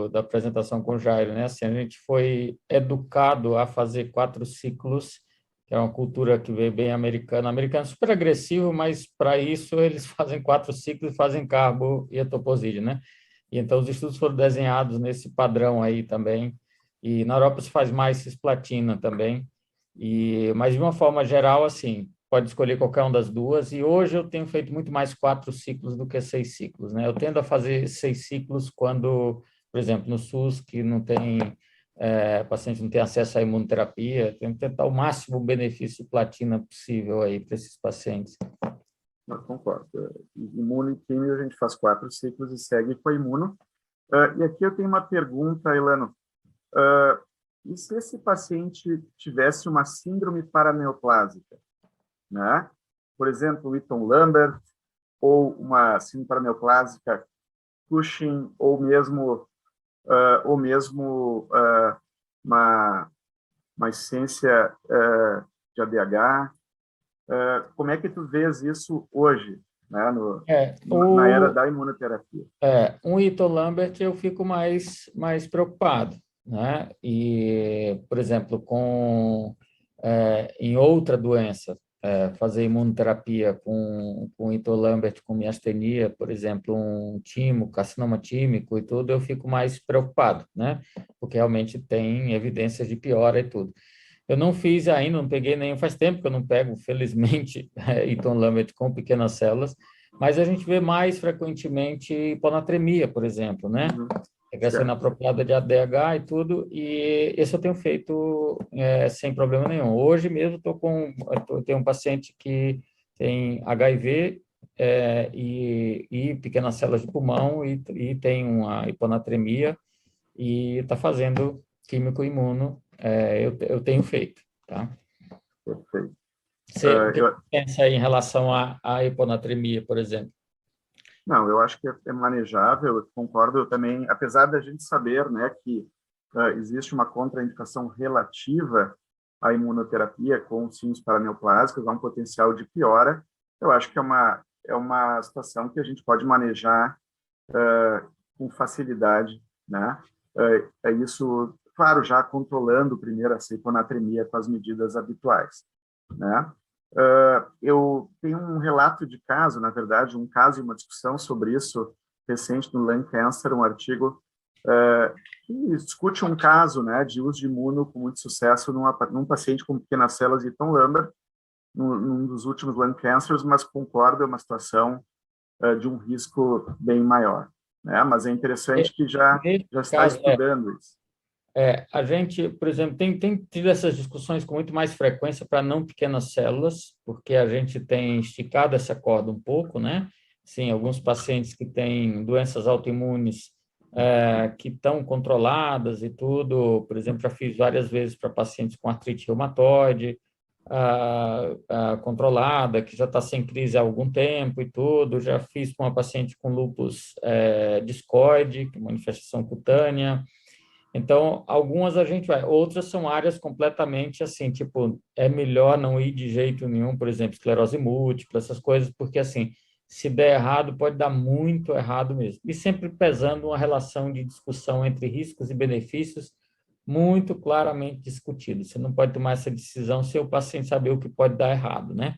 da apresentação com o Jairo, né? Assim, a gente foi educado a fazer 4 ciclos, que é uma cultura que veio bem americana. Americano é super agressivo, mas para isso eles fazem 4 ciclos e fazem carbo e etoposide, né? E então os estudos foram desenhados nesse padrão aí também. E na Europa se faz mais cisplatina também. Mas de uma forma geral, assim, pode escolher qualquer uma das duas, e hoje eu tenho feito muito mais 4 ciclos do que 6 ciclos, né? Eu tendo a fazer 6 ciclos quando, por exemplo, no SUS, que não tem, paciente não tem acesso à imunoterapia, tem que tentar o máximo benefício de platina possível aí para esses pacientes. Eu concordo. Imuno e quimio a gente faz 4 ciclos e segue com a imuno. E aqui eu tenho uma pergunta, Elano. E se esse paciente tivesse uma síndrome paraneoplásica, né? Por exemplo, Wheaton-Lambert, ou uma síndrome paraneoplásica Cushing, ou mesmo uma uma insuficiência de ADH. Como é que tu vês isso hoje, né, na era da imunoterapia? Um Ito Lambert eu fico mais preocupado, né? E, por exemplo, em outra doença, fazer imunoterapia com Ito Lambert, com miastenia, por exemplo, um timo, carcinoma tímico e tudo, eu fico mais preocupado, né? Porque realmente tem evidências de piora e tudo. Eu não fiz ainda, não peguei nenhum, faz tempo que eu não pego, felizmente, Ito Lambert com pequenas células, mas a gente vê mais frequentemente hiponatremia, por exemplo, né? Regressão inapropriada de ADH e tudo, e esse eu tenho feito sem problema nenhum. Hoje mesmo tenho um paciente que tem HIV e pequenas células de pulmão e tem uma hiponatremia e está fazendo químico imuno, eu tenho feito, tá? Perfeito. O que você pensa aí em relação à hiponatremia, por exemplo? Não, eu acho que é manejável, eu concordo também, apesar da gente saber, né, que existe uma contraindicação relativa à imunoterapia com síndromes paraneoplásicas, há um potencial de piora, eu acho que é uma situação que a gente pode manejar com facilidade, né? Isso, claro, já controlando primeiro essa hiponatremia com as medidas habituais, né? Eu tenho um relato de caso, na verdade, um caso e uma discussão sobre isso recente no Lung Cancer, um artigo que discute um caso, né, de uso de imuno com muito sucesso num paciente com pequenas células de Ito Lambert, num dos últimos lung cancers, mas concordo, é uma situação de um risco bem maior, né? Mas é interessante que já está estudando isso. A gente, por exemplo, tem tido essas discussões com muito mais frequência para não pequenas células, porque a gente tem esticado essa corda um pouco, né? Sim, alguns pacientes que têm doenças autoimunes que estão controladas e tudo, por exemplo, já fiz várias vezes para pacientes com artrite reumatoide, controlada, que já está sem crise há algum tempo e tudo, já fiz com uma paciente com lúpus discoide, que é manifestação cutânea. Então, algumas a gente vai, outras são áreas completamente assim, tipo, é melhor não ir de jeito nenhum, por exemplo, esclerose múltipla, essas coisas, porque assim, se der errado, pode dar muito errado mesmo. E sempre pesando uma relação de discussão entre riscos e benefícios muito claramente discutido. Você não pode tomar essa decisão sem o paciente saber o que pode dar errado, né?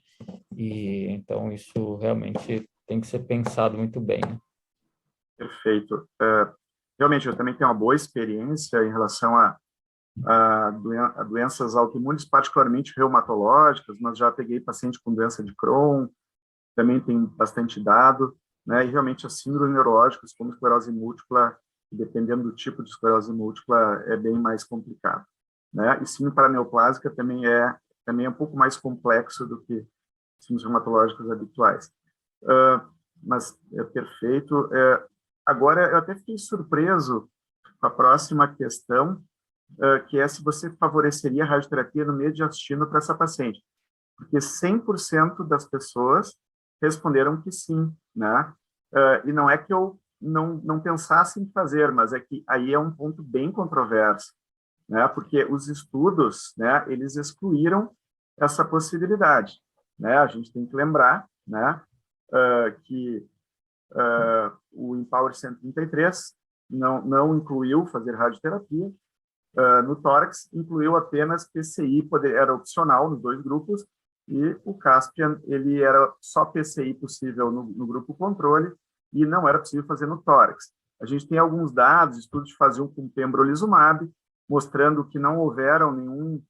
E então isso realmente tem que ser pensado muito bem, né? Perfeito. Realmente, eu também tenho uma boa experiência em relação a doenças autoimunes, particularmente reumatológicas, mas já peguei paciente com doença de Crohn, também tem bastante dado, né? E realmente as síndromes neurológicas, como esclerose múltipla, dependendo do tipo de esclerose múltipla, é bem mais complicado, né? E síndrome paraneoplásica também é um pouco mais complexo do que síndromes reumatológicas habituais. Mas é perfeito. Agora, eu até fiquei surpreso com a próxima questão, que é se você favoreceria a radioterapia no mediastino para essa paciente. Porque 100% das pessoas responderam que sim, né? E não é que eu não pensasse em fazer, mas é que aí é um ponto bem controverso, né? Porque os estudos, né, eles excluíram essa possibilidade, né? A gente tem que lembrar, né, que o Empower 133 não incluiu fazer radioterapia. No tórax, incluiu apenas PCI, era opcional nos dois grupos, e o Caspian, ele era só PCI possível no grupo controle, e não era possível fazer no tórax. A gente tem alguns dados, estudos de fase 1 com pembrolizumab, mostrando que não houveram nenhum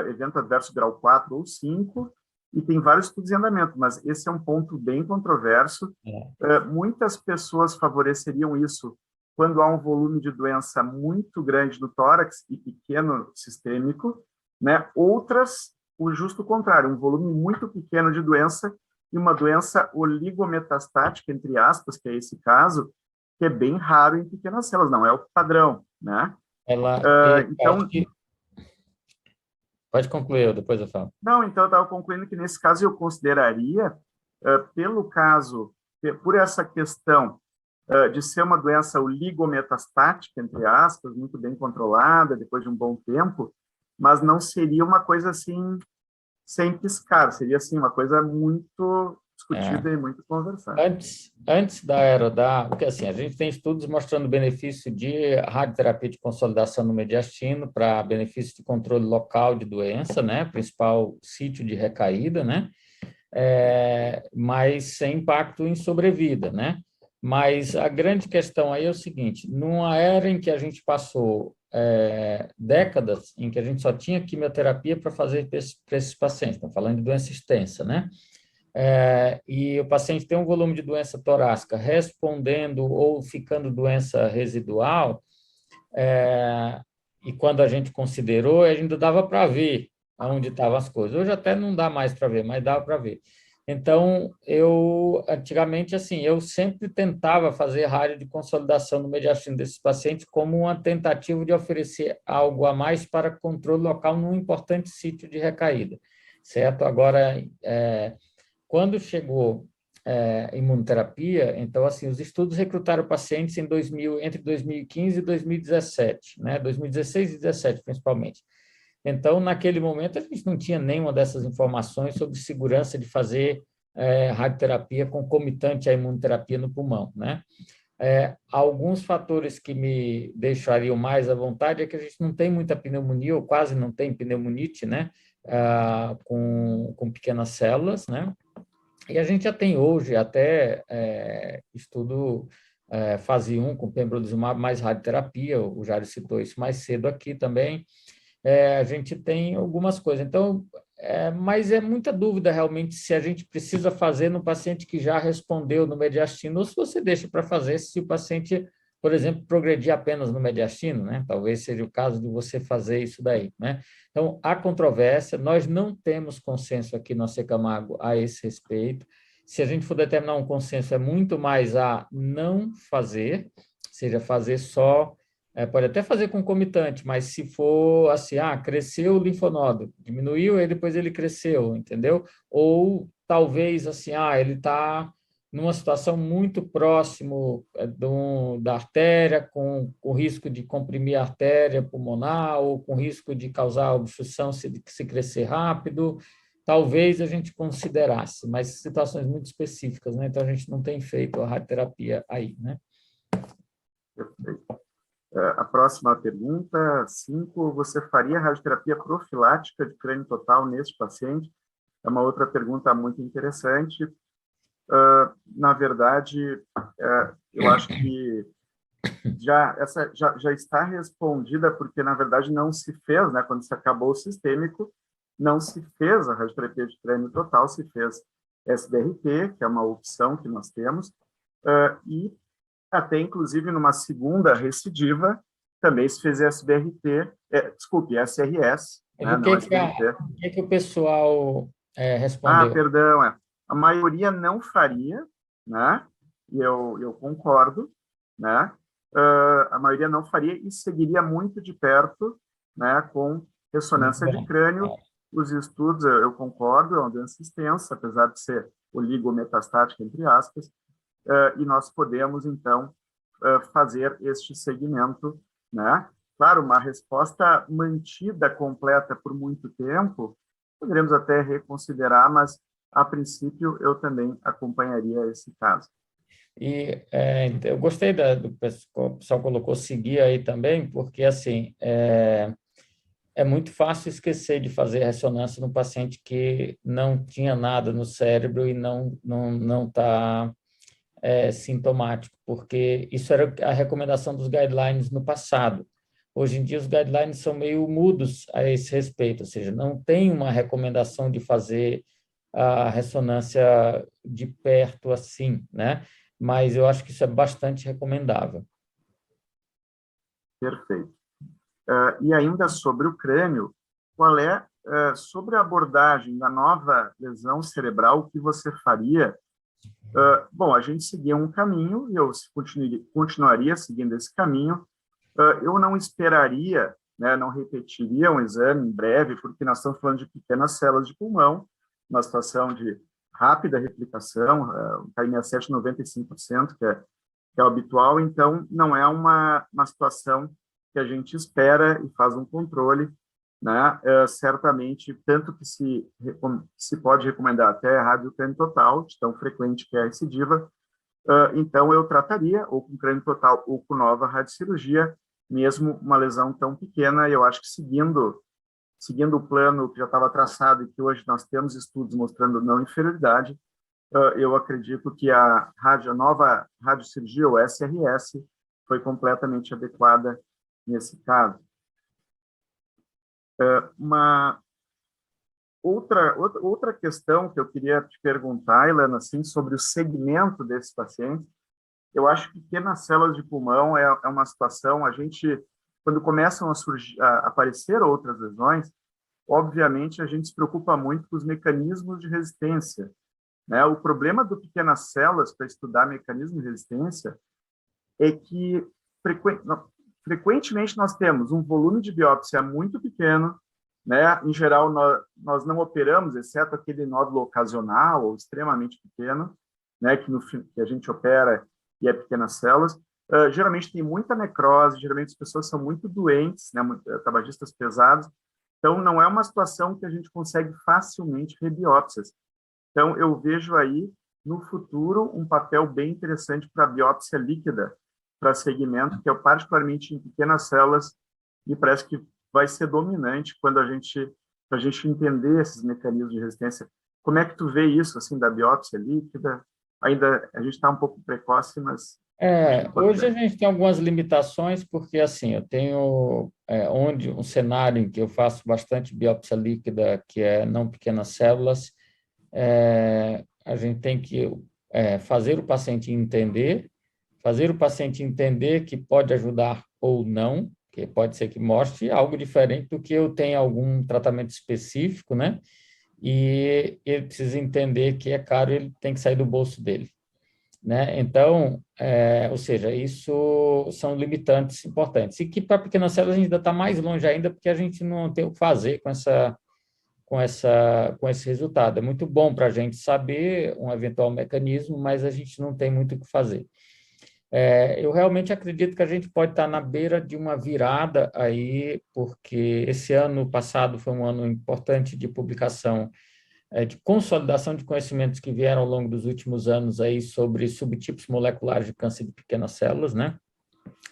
evento adverso grau 4 ou 5, e tem vários estudos em andamento, mas esse é um ponto bem controverso. Muitas pessoas favoreceriam isso quando há um volume de doença muito grande no tórax e pequeno sistêmico, né? Outras, o justo contrário, um volume muito pequeno de doença e uma doença oligometastática, entre aspas, que é esse caso, que é bem raro em pequenas células, não é o padrão, né? Então, pode concluir, depois eu falo. Não, então eu estava concluindo que nesse caso eu consideraria, pelo caso, por essa questão de ser uma doença oligometastática, entre aspas, muito bem controlada depois de um bom tempo, mas não seria uma coisa assim, sem piscar, seria assim, uma coisa muito discutida e muito conversada. Antes da era da... Porque, assim, a gente tem estudos mostrando o benefício de radioterapia de consolidação no mediastino para benefício de controle local de doença, né? Principal sítio de recaída, né? Mas sem impacto em sobrevida, né? Mas a grande questão aí é o seguinte, numa era em que a gente passou décadas em que a gente só tinha quimioterapia para fazer para esses pacientes, estamos falando de doença extensa, né? E o paciente tem um volume de doença torácica respondendo ou ficando doença residual, e quando a gente considerou, ainda dava para ver onde estavam as coisas. Hoje até não dá mais para ver, mas dava para ver. Então, antigamente, assim, eu sempre tentava fazer rádio de consolidação no mediastino desses pacientes como uma tentativa de oferecer algo a mais para controle local num importante sítio de recaída, certo? Agora, quando chegou imunoterapia, então, assim, os estudos recrutaram pacientes entre 2015 e 2017, né? 2016 e 2017, principalmente. Então, naquele momento, a gente não tinha nenhuma dessas informações sobre segurança de fazer radioterapia concomitante à imunoterapia no pulmão, né? Alguns fatores que me deixariam mais à vontade é que a gente não tem muita pneumonia, ou quase não tem pneumonite, né? Com pequenas células, né? E a gente já tem hoje até estudo fase 1 com pembrolizumab mais radioterapia, o Jário citou isso mais cedo aqui também. A gente tem algumas coisas. Então, mas é muita dúvida realmente se a gente precisa fazer no paciente que já respondeu no mediastino ou se você deixa para fazer se o paciente, por exemplo, progredir apenas no mediastino, né? Talvez seja o caso de você fazer isso daí, né? Então, há controvérsia, nós não temos consenso aqui no AC Camargo a esse respeito. Se a gente for determinar um consenso, é muito mais a não fazer, seja fazer só... pode até fazer concomitante, mas se for assim, cresceu o linfonodo, diminuiu e depois ele cresceu, entendeu? Ou talvez assim, ele está numa situação muito próximo da artéria, com risco de comprimir a artéria pulmonar, ou com risco de causar obstrução se crescer rápido, talvez a gente considerasse, mas situações muito específicas, né? Então a gente não tem feito a radioterapia aí, né? Perfeito. A próxima pergunta, 5, você faria radioterapia profilática de crânio total neste paciente? É uma outra pergunta muito interessante. Na verdade, eu acho que essa já está respondida, porque, na verdade, não se fez, né? Quando se acabou o sistêmico, não se fez a radioterapia de crânio total, se fez SBRT, que é uma opção que nós temos, e até, inclusive, numa segunda recidiva, também se fez SBRT, SRS, né, não SBRT. O que o pessoal respondeu? Perdão, a maioria não faria, né, e eu concordo, né, a maioria não faria e seguiria muito de perto, né, com ressonância de crânio. Os estudos, eu concordo, é uma doença extensa, apesar de ser oligometastática, entre aspas, e nós podemos, então, fazer este segmento, né? Claro, uma resposta mantida completa por muito tempo, poderíamos até reconsiderar, mas, a princípio, eu também acompanharia esse caso. E eu gostei do pessoal, o pessoal colocou seguir aí também, porque, assim, é muito fácil esquecer de fazer ressonância no paciente que não tinha nada no cérebro e não está sintomático, porque isso era a recomendação dos guidelines no passado. Hoje em dia, os guidelines são meio mudos a esse respeito, ou seja, não tem uma recomendação de fazer a ressonância de perto assim, né? Mas eu acho que isso é bastante recomendável. Perfeito. E ainda sobre o crânio, qual sobre a abordagem da nova lesão cerebral, o que você faria? Bom, a gente seguia um caminho e eu continuaria seguindo esse caminho. Eu não esperaria, né, não repetiria um exame em breve, porque nós estamos falando de pequenas células de pulmão, uma situação de rápida replicação, KM7 95%, que é o habitual, então não é uma situação que a gente espera e faz um controle. né? Certamente, tanto que se pode recomendar até radiocrânio total, de tão frequente que é a recidiva, então eu trataria ou com crânio total ou com nova radiocirurgia, mesmo uma lesão tão pequena. Eu acho que seguindo o plano que já estava traçado e que hoje nós temos estudos mostrando não inferioridade, eu acredito que a nova radiocirurgia, ou SRS, foi completamente adequada nesse caso. Uma outra questão que eu queria te perguntar, Helena, assim, sobre o segmento desses pacientes. Eu acho que pequenas células de pulmão é uma situação, a gente, quando começam a aparecer outras lesões, obviamente a gente se preocupa muito com os mecanismos de resistência, né? O problema do pequenas células para estudar mecanismo de resistência é que frequentemente nós temos um volume de biópsia muito pequeno, né? Em geral, nós não operamos, exceto aquele nódulo ocasional ou extremamente pequeno, né? Que a gente opera e é pequenas células. Geralmente tem muita necrose, geralmente as pessoas são muito doentes, né? Tabagistas pesados. Então, não é uma situação que a gente consegue facilmente rebiópsias. Então, eu vejo aí, no futuro, um papel bem interessante para a biópsia líquida, para segmento, que é particularmente em pequenas células, e parece que vai ser dominante quando a gente entender esses mecanismos de resistência. Como é que tu vê isso, assim, da biópsia líquida? Ainda a gente está um pouco precoce, mas... Hoje a gente tem algumas limitações, porque, assim, eu tenho onde um cenário em que eu faço bastante biópsia líquida, que é não pequenas células, a gente tem que fazer o paciente entender que pode ajudar ou não, que pode ser que mostre algo diferente do que eu tenha algum tratamento específico, né? E ele precisa entender que é caro, ele tem que sair do bolso dele, né? Então, ou seja, isso são limitantes importantes. E que para pequenas células a gente ainda está mais longe ainda, porque a gente não tem o que fazer com esse resultado. É muito bom para a gente saber um eventual mecanismo, mas a gente não tem muito o que fazer. Eu realmente acredito que a gente pode estar na beira de uma virada aí, porque esse ano passado foi um ano importante de publicação, de consolidação de conhecimentos que vieram ao longo dos últimos anos aí sobre subtipos moleculares de câncer de pequenas células, né?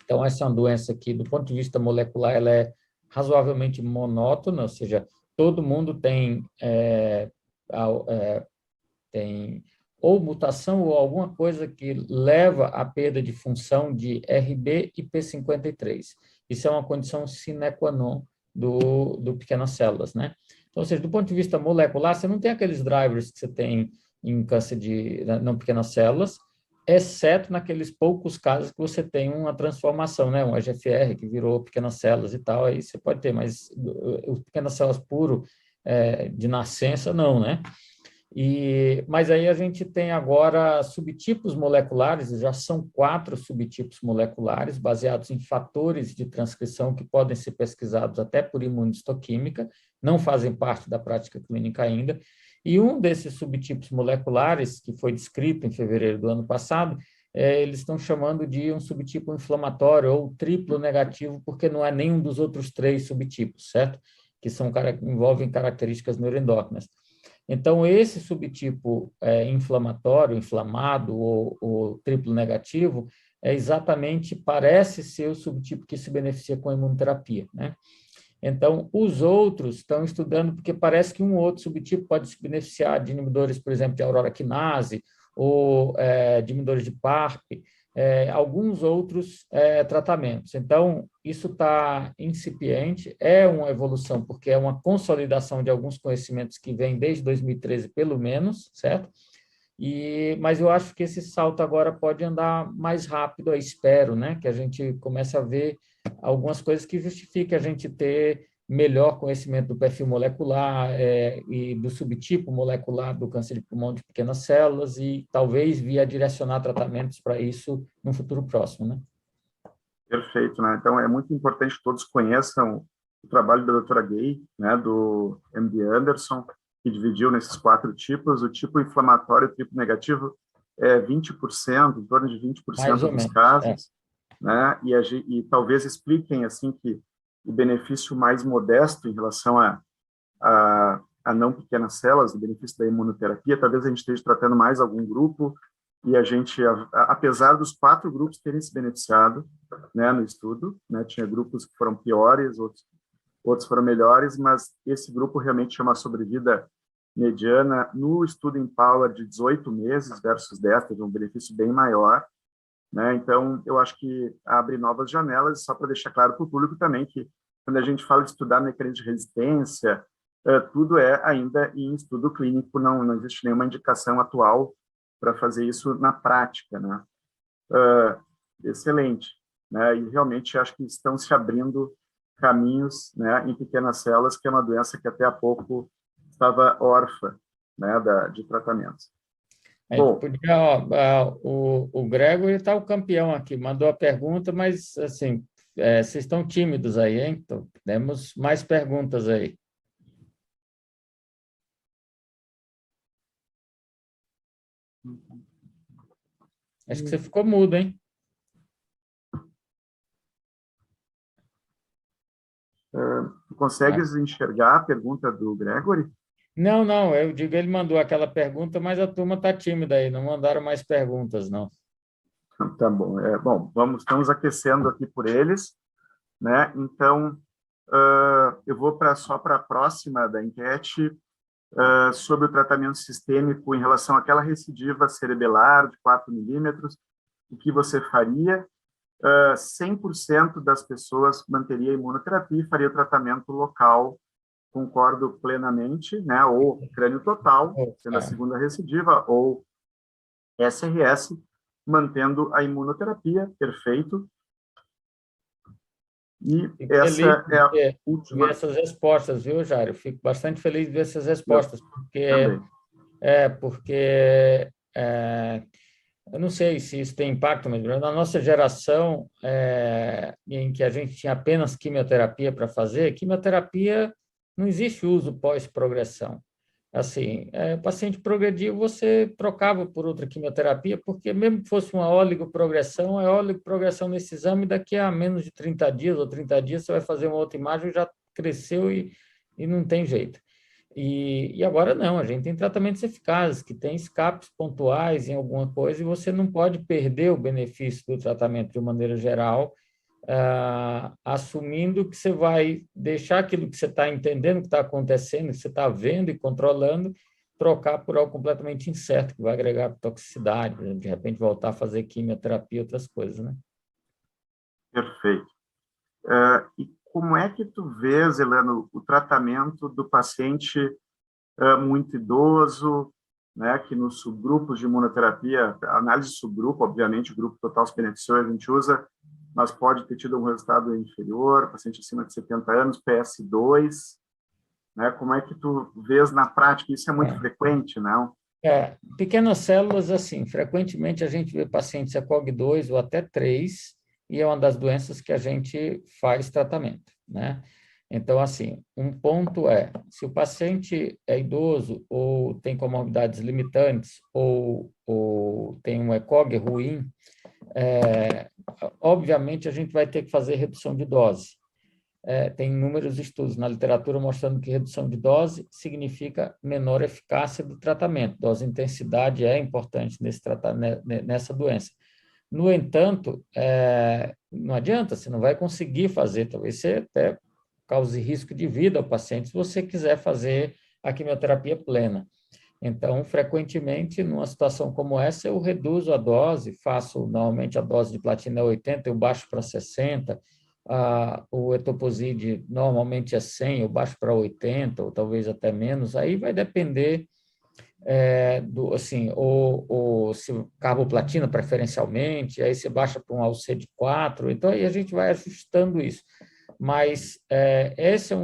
Então, essa é uma doença que, do ponto de vista molecular, ela é razoavelmente monótona, ou seja, todo mundo tem ou mutação ou alguma coisa que leva à perda de função de RB e P53. Isso é uma condição sine qua non do pequenas células, né? Então, ou seja, do ponto de vista molecular, você não tem aqueles drivers que você tem em câncer de não pequenas células, exceto naqueles poucos casos que você tem uma transformação, né? Um EGFR que virou pequenas células e tal, aí você pode ter, mas os pequenas células puro de nascença, não, né? Mas aí a gente tem agora subtipos moleculares, já são 4 subtipos moleculares, baseados em fatores de transcrição que podem ser pesquisados até por imunistoquímica, não fazem parte da prática clínica ainda, e um desses subtipos moleculares, que foi descrito em fevereiro do ano passado, eles estão chamando de um subtipo inflamatório ou triplo negativo, porque não é nenhum dos outros 3 subtipos, certo? Que envolvem características neuroendócrinas. Então, esse subtipo inflamatório, inflamado ou triplo negativo, parece ser o subtipo que se beneficia com a imunoterapia, né? Então, os outros estão estudando, porque parece que um outro subtipo pode se beneficiar de inibidores, por exemplo, de aurora quinase, ou de inibidores de PARP, alguns outros tratamentos. Então, isso está incipiente, é uma evolução, porque é uma consolidação de alguns conhecimentos que vêm desde 2013, pelo menos, certo? Mas eu acho que esse salto agora pode andar mais rápido, eu espero, né? Que a gente comece a ver algumas coisas que justifiquem a gente ter melhor conhecimento do perfil molecular e do subtipo molecular do câncer de pulmão de pequenas células e talvez via direcionar tratamentos para isso no futuro próximo, né? Perfeito, né? Então, é muito importante que todos conheçam o trabalho da doutora Gay, né, do MD Anderson, que dividiu nesses 4 tipos. O tipo inflamatório, o tipo negativo, é 20%, em torno de 20% dos casos, né? E talvez expliquem, assim, que o benefício mais modesto em relação a não pequenas células, o benefício da imunoterapia. Talvez a gente esteja tratando mais algum grupo e a gente, apesar dos 4 grupos terem se beneficiado, né, no estudo, né, tinha grupos que foram piores, outros foram melhores, mas esse grupo realmente tinha uma sobrevida mediana no estudo Empower de 18 meses versus 10, teve um benefício bem maior, né? Então, eu acho que abre novas janelas, só para deixar claro para o público também que quando a gente fala de estudar mecanismo de resistência, tudo é ainda em estudo clínico, não existe nenhuma indicação atual para fazer isso na prática, né? Excelente, né? E realmente acho que estão se abrindo caminhos, né, em pequenas células, que é uma doença que até há pouco estava órfã, né, de tratamentos. A gente Bom, podia, o Gregory está o campeão aqui, mandou a pergunta, mas, assim, vocês estão tímidos aí, hein? Então, temos mais perguntas aí. Acho que você ficou mudo, hein? tu consegues enxergar a pergunta do Gregory? Não, não, eu digo, ele mandou aquela pergunta, mas a turma está tímida aí, não mandaram mais perguntas, não. Tá bom. Bom, estamos aquecendo aqui por eles, né? Então, eu vou só para a próxima da enquete, sobre o tratamento sistêmico em relação àquela recidiva cerebelar de 4 milímetros, o que você faria? 100% das pessoas manteria a imunoterapia e faria o tratamento local, concordo plenamente, né? Ou crânio total, sendo a segunda recidiva, ou SRS, mantendo a imunoterapia, perfeito. E Fico essa feliz é a de ver última. essas respostas, viu, Jário? Fico bastante feliz de ver essas respostas, Também. porque eu não sei se isso tem impacto, mas na nossa geração, em que a gente tinha apenas quimioterapia para fazer, quimioterapia não existe uso pós-progressão. Assim, o paciente progrediu, você trocava por outra quimioterapia, porque mesmo que fosse uma oligoprogressão, é oligoprogressão nesse exame, daqui a menos de 30 dias ou 30 dias você vai fazer uma outra imagem, já cresceu e não tem jeito. E agora não, a gente tem tratamentos eficazes, que tem escapes pontuais em alguma coisa, e você não pode perder o benefício do tratamento de uma maneira geral, assumindo que você vai deixar aquilo que você está entendendo que está acontecendo, que você está vendo e controlando, trocar por algo completamente incerto, que vai agregar toxicidade, de repente voltar a fazer quimioterapia e outras coisas, né? Perfeito. E como é que tu vês, Elano, o tratamento do paciente muito idoso, né, que nos subgrupos de imunoterapia, a análise de subgrupo, obviamente, o grupo total se beneficiou, a gente usa, mas pode ter tido um resultado inferior, paciente acima de 70 anos, PS2, né, como é que tu vês na prática? Isso é muito frequente, não? Pequenas células, assim, frequentemente a gente vê pacientes ECOG2 ou até 3, e é uma das doenças que a gente faz tratamento, né? Então, assim, um ponto se o paciente é idoso ou tem comorbidades limitantes ou tem um ECOG ruim, obviamente a gente vai ter que fazer redução de dose. Tem inúmeros estudos na literatura mostrando que redução de dose significa menor eficácia do tratamento. Dose-intensidade é importante nessa doença. No entanto, não adianta, você não vai conseguir fazer, talvez você até cause risco de vida ao paciente se você quiser fazer a quimioterapia plena. Então, frequentemente, numa situação como essa, eu reduzo a dose, faço normalmente a dose de platina 80, eu baixo para 60, o etoposide normalmente é 100, eu baixo para 80, ou talvez até menos, aí vai depender assim, ou se carboplatina preferencialmente, aí você baixa para um AUC de 4, então aí a gente vai ajustando isso. Mas essa é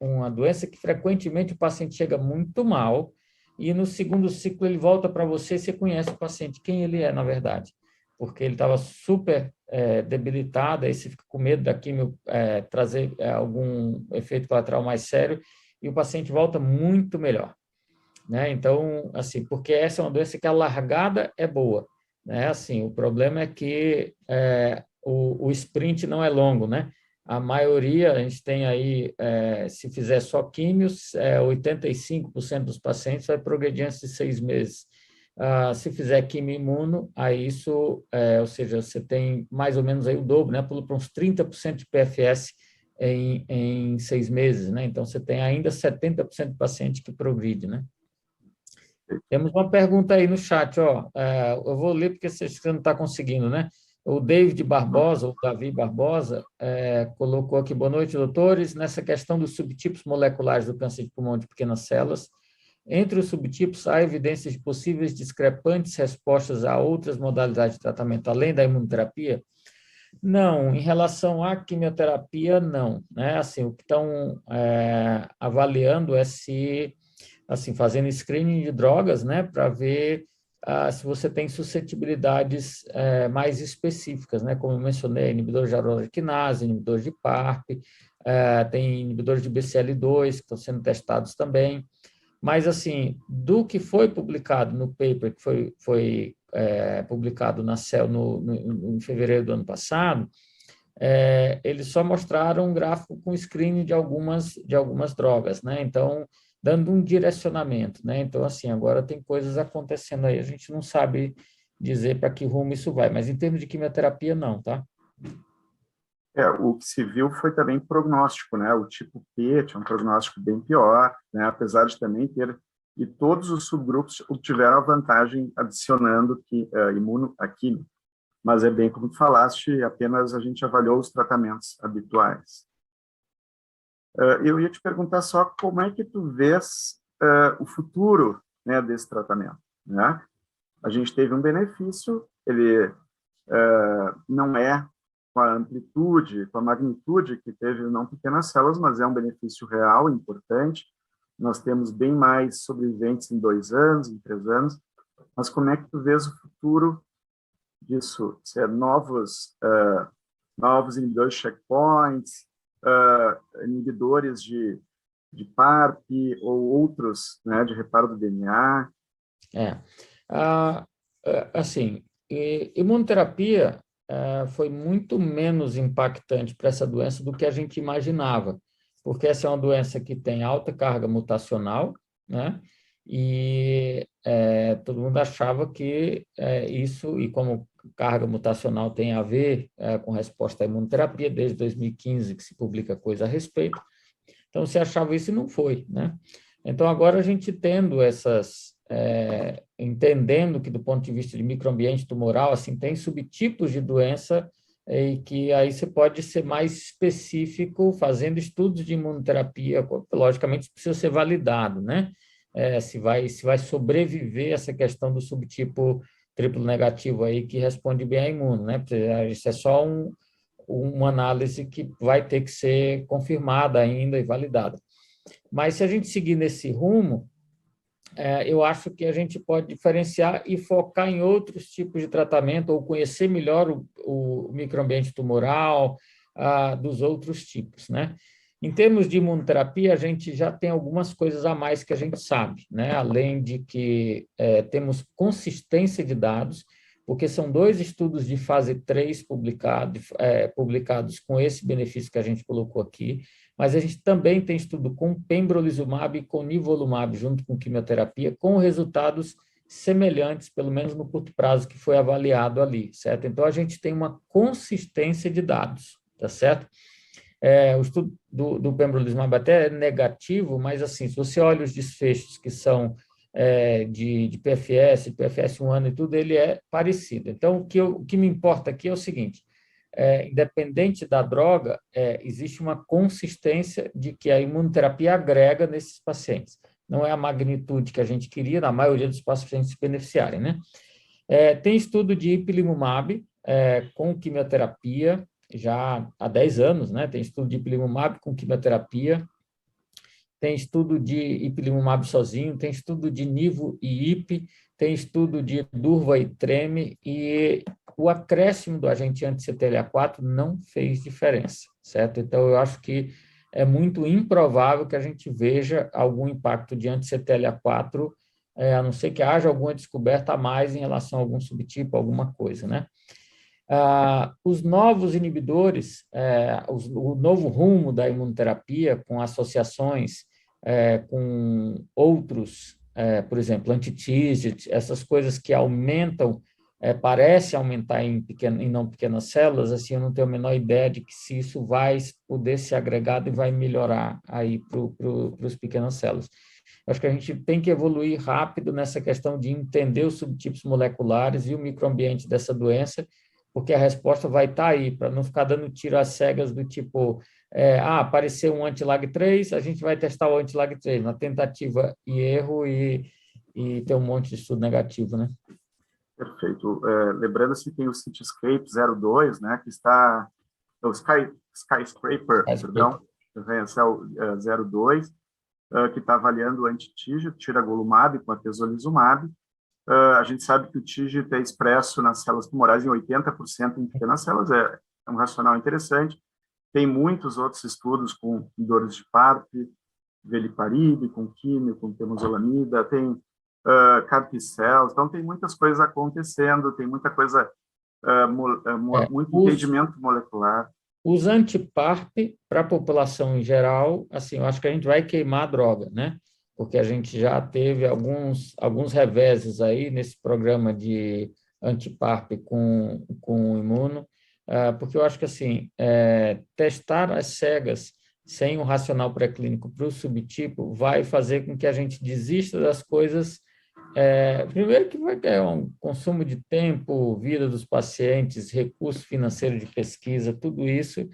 uma doença que frequentemente o paciente chega muito mal e no segundo ciclo ele volta para você e você conhece o paciente, quem ele é, na verdade. Porque ele estava super debilitado, aí você fica com medo da quimio trazer algum efeito colateral mais sério e o paciente volta muito melhor, né? Então, assim, porque essa é uma doença que a largada é boa, né? Assim, o problema é que o sprint não é longo, né? A maioria, a gente tem aí, se fizer só químios, 85% dos pacientes vai progredir antes de 6 meses. Se fizer quimio imuno, aí isso, ou seja, você tem mais ou menos aí o dobro, né? Pula para uns 30% de PFS em 6 meses, né? Então, você tem ainda 70% de paciente que progride, né? Temos uma pergunta aí no chat, ó. Eu vou ler porque você não está conseguindo, né? O David Barbosa, o Davi Barbosa, colocou aqui: boa noite, doutores. Nessa questão dos subtipos moleculares do câncer de pulmão de pequenas células, entre os subtipos, há evidências de possíveis discrepantes respostas a outras modalidades de tratamento, além da imunoterapia? Não, em relação à quimioterapia, não, né? Assim, o que estão avaliando é se, assim, fazendo screening de drogas, né, para ver se você tem suscetibilidades mais específicas, né, como eu mencionei, inibidores de aromatase, inibidores de PARP, tem inibidores de BCL2 que estão sendo testados também. Mas, assim, do que foi publicado no paper, que foi publicado na Cell em fevereiro do ano passado, eles só mostraram um gráfico com screening de algumas drogas, né? Então, dando um direcionamento, né? Então, assim, agora tem coisas acontecendo aí, a gente não sabe dizer para que rumo isso vai, mas em termos de quimioterapia, não, tá? O que se viu foi também prognóstico, né? O tipo P tinha um prognóstico bem pior, né? Apesar de também ter, e todos os subgrupos obtiveram a vantagem adicionando imuno a químio. Mas é bem como tu falaste, apenas a gente avaliou os tratamentos habituais. Eu ia te perguntar só como é que tu vês o futuro, né, desse tratamento, né? A gente teve um benefício, ele não é com a amplitude, com a magnitude que teve não pequenas células, mas é um benefício real, importante. Nós temos bem mais sobreviventes em 2 anos, em 3 anos, mas como é que tu vês o futuro disso? Se é novos inibidores de checkpoints, inibidores de PARP ou outros, né, de reparo do DNA? Assim, imunoterapia foi muito menos impactante para essa doença do que a gente imaginava, porque essa é uma doença que tem alta carga mutacional, né? E todo mundo achava que isso, e como carga mutacional tem a ver com resposta à imunoterapia, desde 2015 que se publica coisa a respeito, então se achava isso e não foi, né? Então agora a gente tendo entendendo que do ponto de vista de microambiente tumoral, assim, tem subtipos de doença e que aí você pode ser mais específico fazendo estudos de imunoterapia, logicamente precisa ser validado, né? Se vai sobreviver essa questão do subtipo triplo negativo aí que responde bem à imuno, né? Isso é só uma análise que vai ter que ser confirmada ainda e validada. Mas se a gente seguir nesse rumo, eu acho que a gente pode diferenciar e focar em outros tipos de tratamento ou conhecer melhor o microambiente tumoral dos outros tipos, né? Em termos de imunoterapia, a gente já tem algumas coisas a mais que a gente sabe, né? Além de que temos consistência de dados, porque são 2 estudos de fase 3 publicados com esse benefício que a gente colocou aqui, mas a gente também tem estudo com pembrolizumab e com nivolumab, junto com quimioterapia, com resultados semelhantes, pelo menos no curto prazo, que foi avaliado ali, certo? Então, a gente tem uma consistência de dados, tá certo? O estudo do pembrolizumab até é negativo, mas, assim, se você olha os desfechos que são de PFS 1 ano e tudo, ele é parecido. Então, o que me importa aqui é o seguinte: independente da droga, existe uma consistência de que a imunoterapia agrega nesses pacientes. Não é a magnitude que a gente queria, na maioria dos pacientes se beneficiarem, né? Tem estudo de ipilimumab com quimioterapia, já há 10 anos, né? Tem estudo de ipilimumab com quimioterapia, tem estudo de ipilimumab sozinho, tem estudo de nivo e ipi, tem estudo de durva e treme, e o acréscimo do agente anti-CTLA-4 não fez diferença, certo? Então, eu acho que é muito improvável que a gente veja algum impacto de anti-CTLA-4, a não ser que haja alguma descoberta a mais em relação a algum subtipo, alguma coisa, né? Os novos inibidores, o novo rumo da imunoterapia, com associações com outros, por exemplo, anti-TIGIT, essas coisas que aumentam, parece aumentar em não pequenas células, assim, eu não tenho a menor ideia de que se isso vai poder ser agregado e vai melhorar aí para as pequenas células. Acho que a gente tem que evoluir rápido nessa questão de entender os subtipos moleculares e o microambiente dessa doença, porque a resposta vai estar aí, para não ficar dando tiro às cegas do tipo, apareceu um anti-LAG3, a gente vai testar o anti-LAG3, na tentativa e erro e ter um monte de estudo negativo, né? Perfeito. Lembrando-se que tem o Cityscape 02, né, que está... O Skyscraper, perdão, esse é o 02, que está avaliando o anti-TIGIT, tiragolumab com atezolizumab. A gente sabe que o TIGIT é expresso nas células tumorais em 80% em pequenas células, é um racional interessante. Tem muitos outros estudos com dores de PARP, veliparib, com químio, com temozolomida, tem carticel, então tem muitas coisas acontecendo, tem muita coisa, muito entendimento molecular. Os anti-PARP, para a população em geral, assim, eu acho que a gente vai queimar a droga, né? Porque a gente já teve alguns reveses aí nesse programa de anti-PARP com o imuno, porque eu acho que, assim, testar as cegas sem um racional pré-clínico para o subtipo vai fazer com que a gente desista das coisas. Primeiro que vai ter um consumo de tempo, vida dos pacientes, recurso financeiro de pesquisa, tudo isso,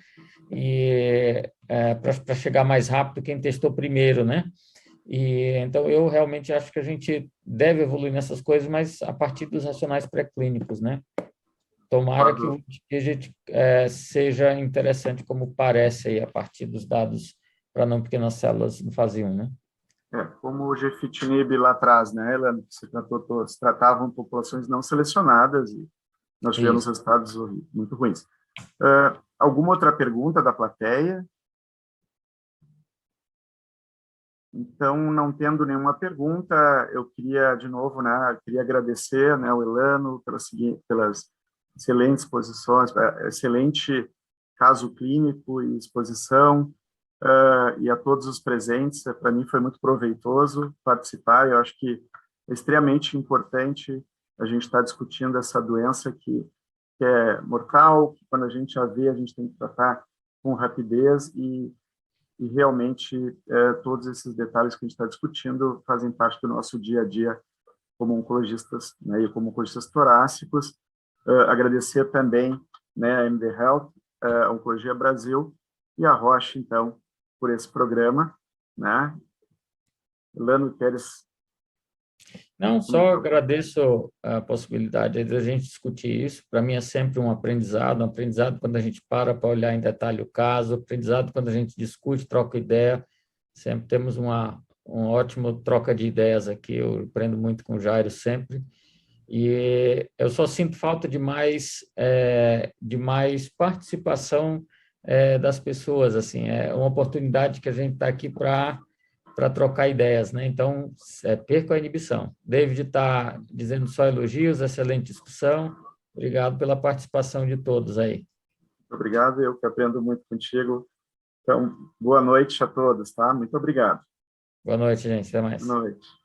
e para chegar mais rápido quem testou primeiro, né? E então eu realmente acho que a gente deve evoluir nessas coisas, mas a partir dos racionais pré-clínicos, né? Tomara que o TIGIT seja interessante como parece aí a partir dos dados para não pequenas células em fase 1, né? Como o gefitinib lá atrás, né, Helena, se tratavam populações não selecionadas e nós tivemos resultados muito ruins. Alguma outra pergunta da plateia? Então, não tendo nenhuma pergunta, eu queria, de novo, né, queria agradecer, né, ao Elano pelas excelentes exposições, excelente caso clínico e exposição, e a todos os presentes. Para mim foi muito proveitoso participar. Eu acho que é extremamente importante a gente estar discutindo essa doença que é mortal, que quando a gente a vê, a gente tem que tratar com rapidez e realmente todos esses detalhes que a gente está discutindo fazem parte do nosso dia a dia como oncologistas, né, e como oncologistas torácicos. Agradecer também, né, a MD Health, a Oncologia Brasil e a Roche, então, por esse programa, né? Elano, queres... Não, só agradeço a possibilidade de a gente discutir isso. Para mim é sempre um aprendizado quando a gente para olhar em detalhe o caso, aprendizado quando a gente discute, troca ideia. Sempre temos uma ótima troca de ideias aqui. Eu aprendo muito com o Jairo sempre. E eu só sinto falta de mais participação das pessoas. Assim, é uma oportunidade que a gente está aqui para trocar ideias, né? Então, perca a inibição. David está dizendo só elogios, excelente discussão. Obrigado pela participação de todos aí. Obrigado, eu que aprendo muito contigo. Então, boa noite a todos, tá? Muito obrigado. Boa noite, gente. Até mais. Boa noite.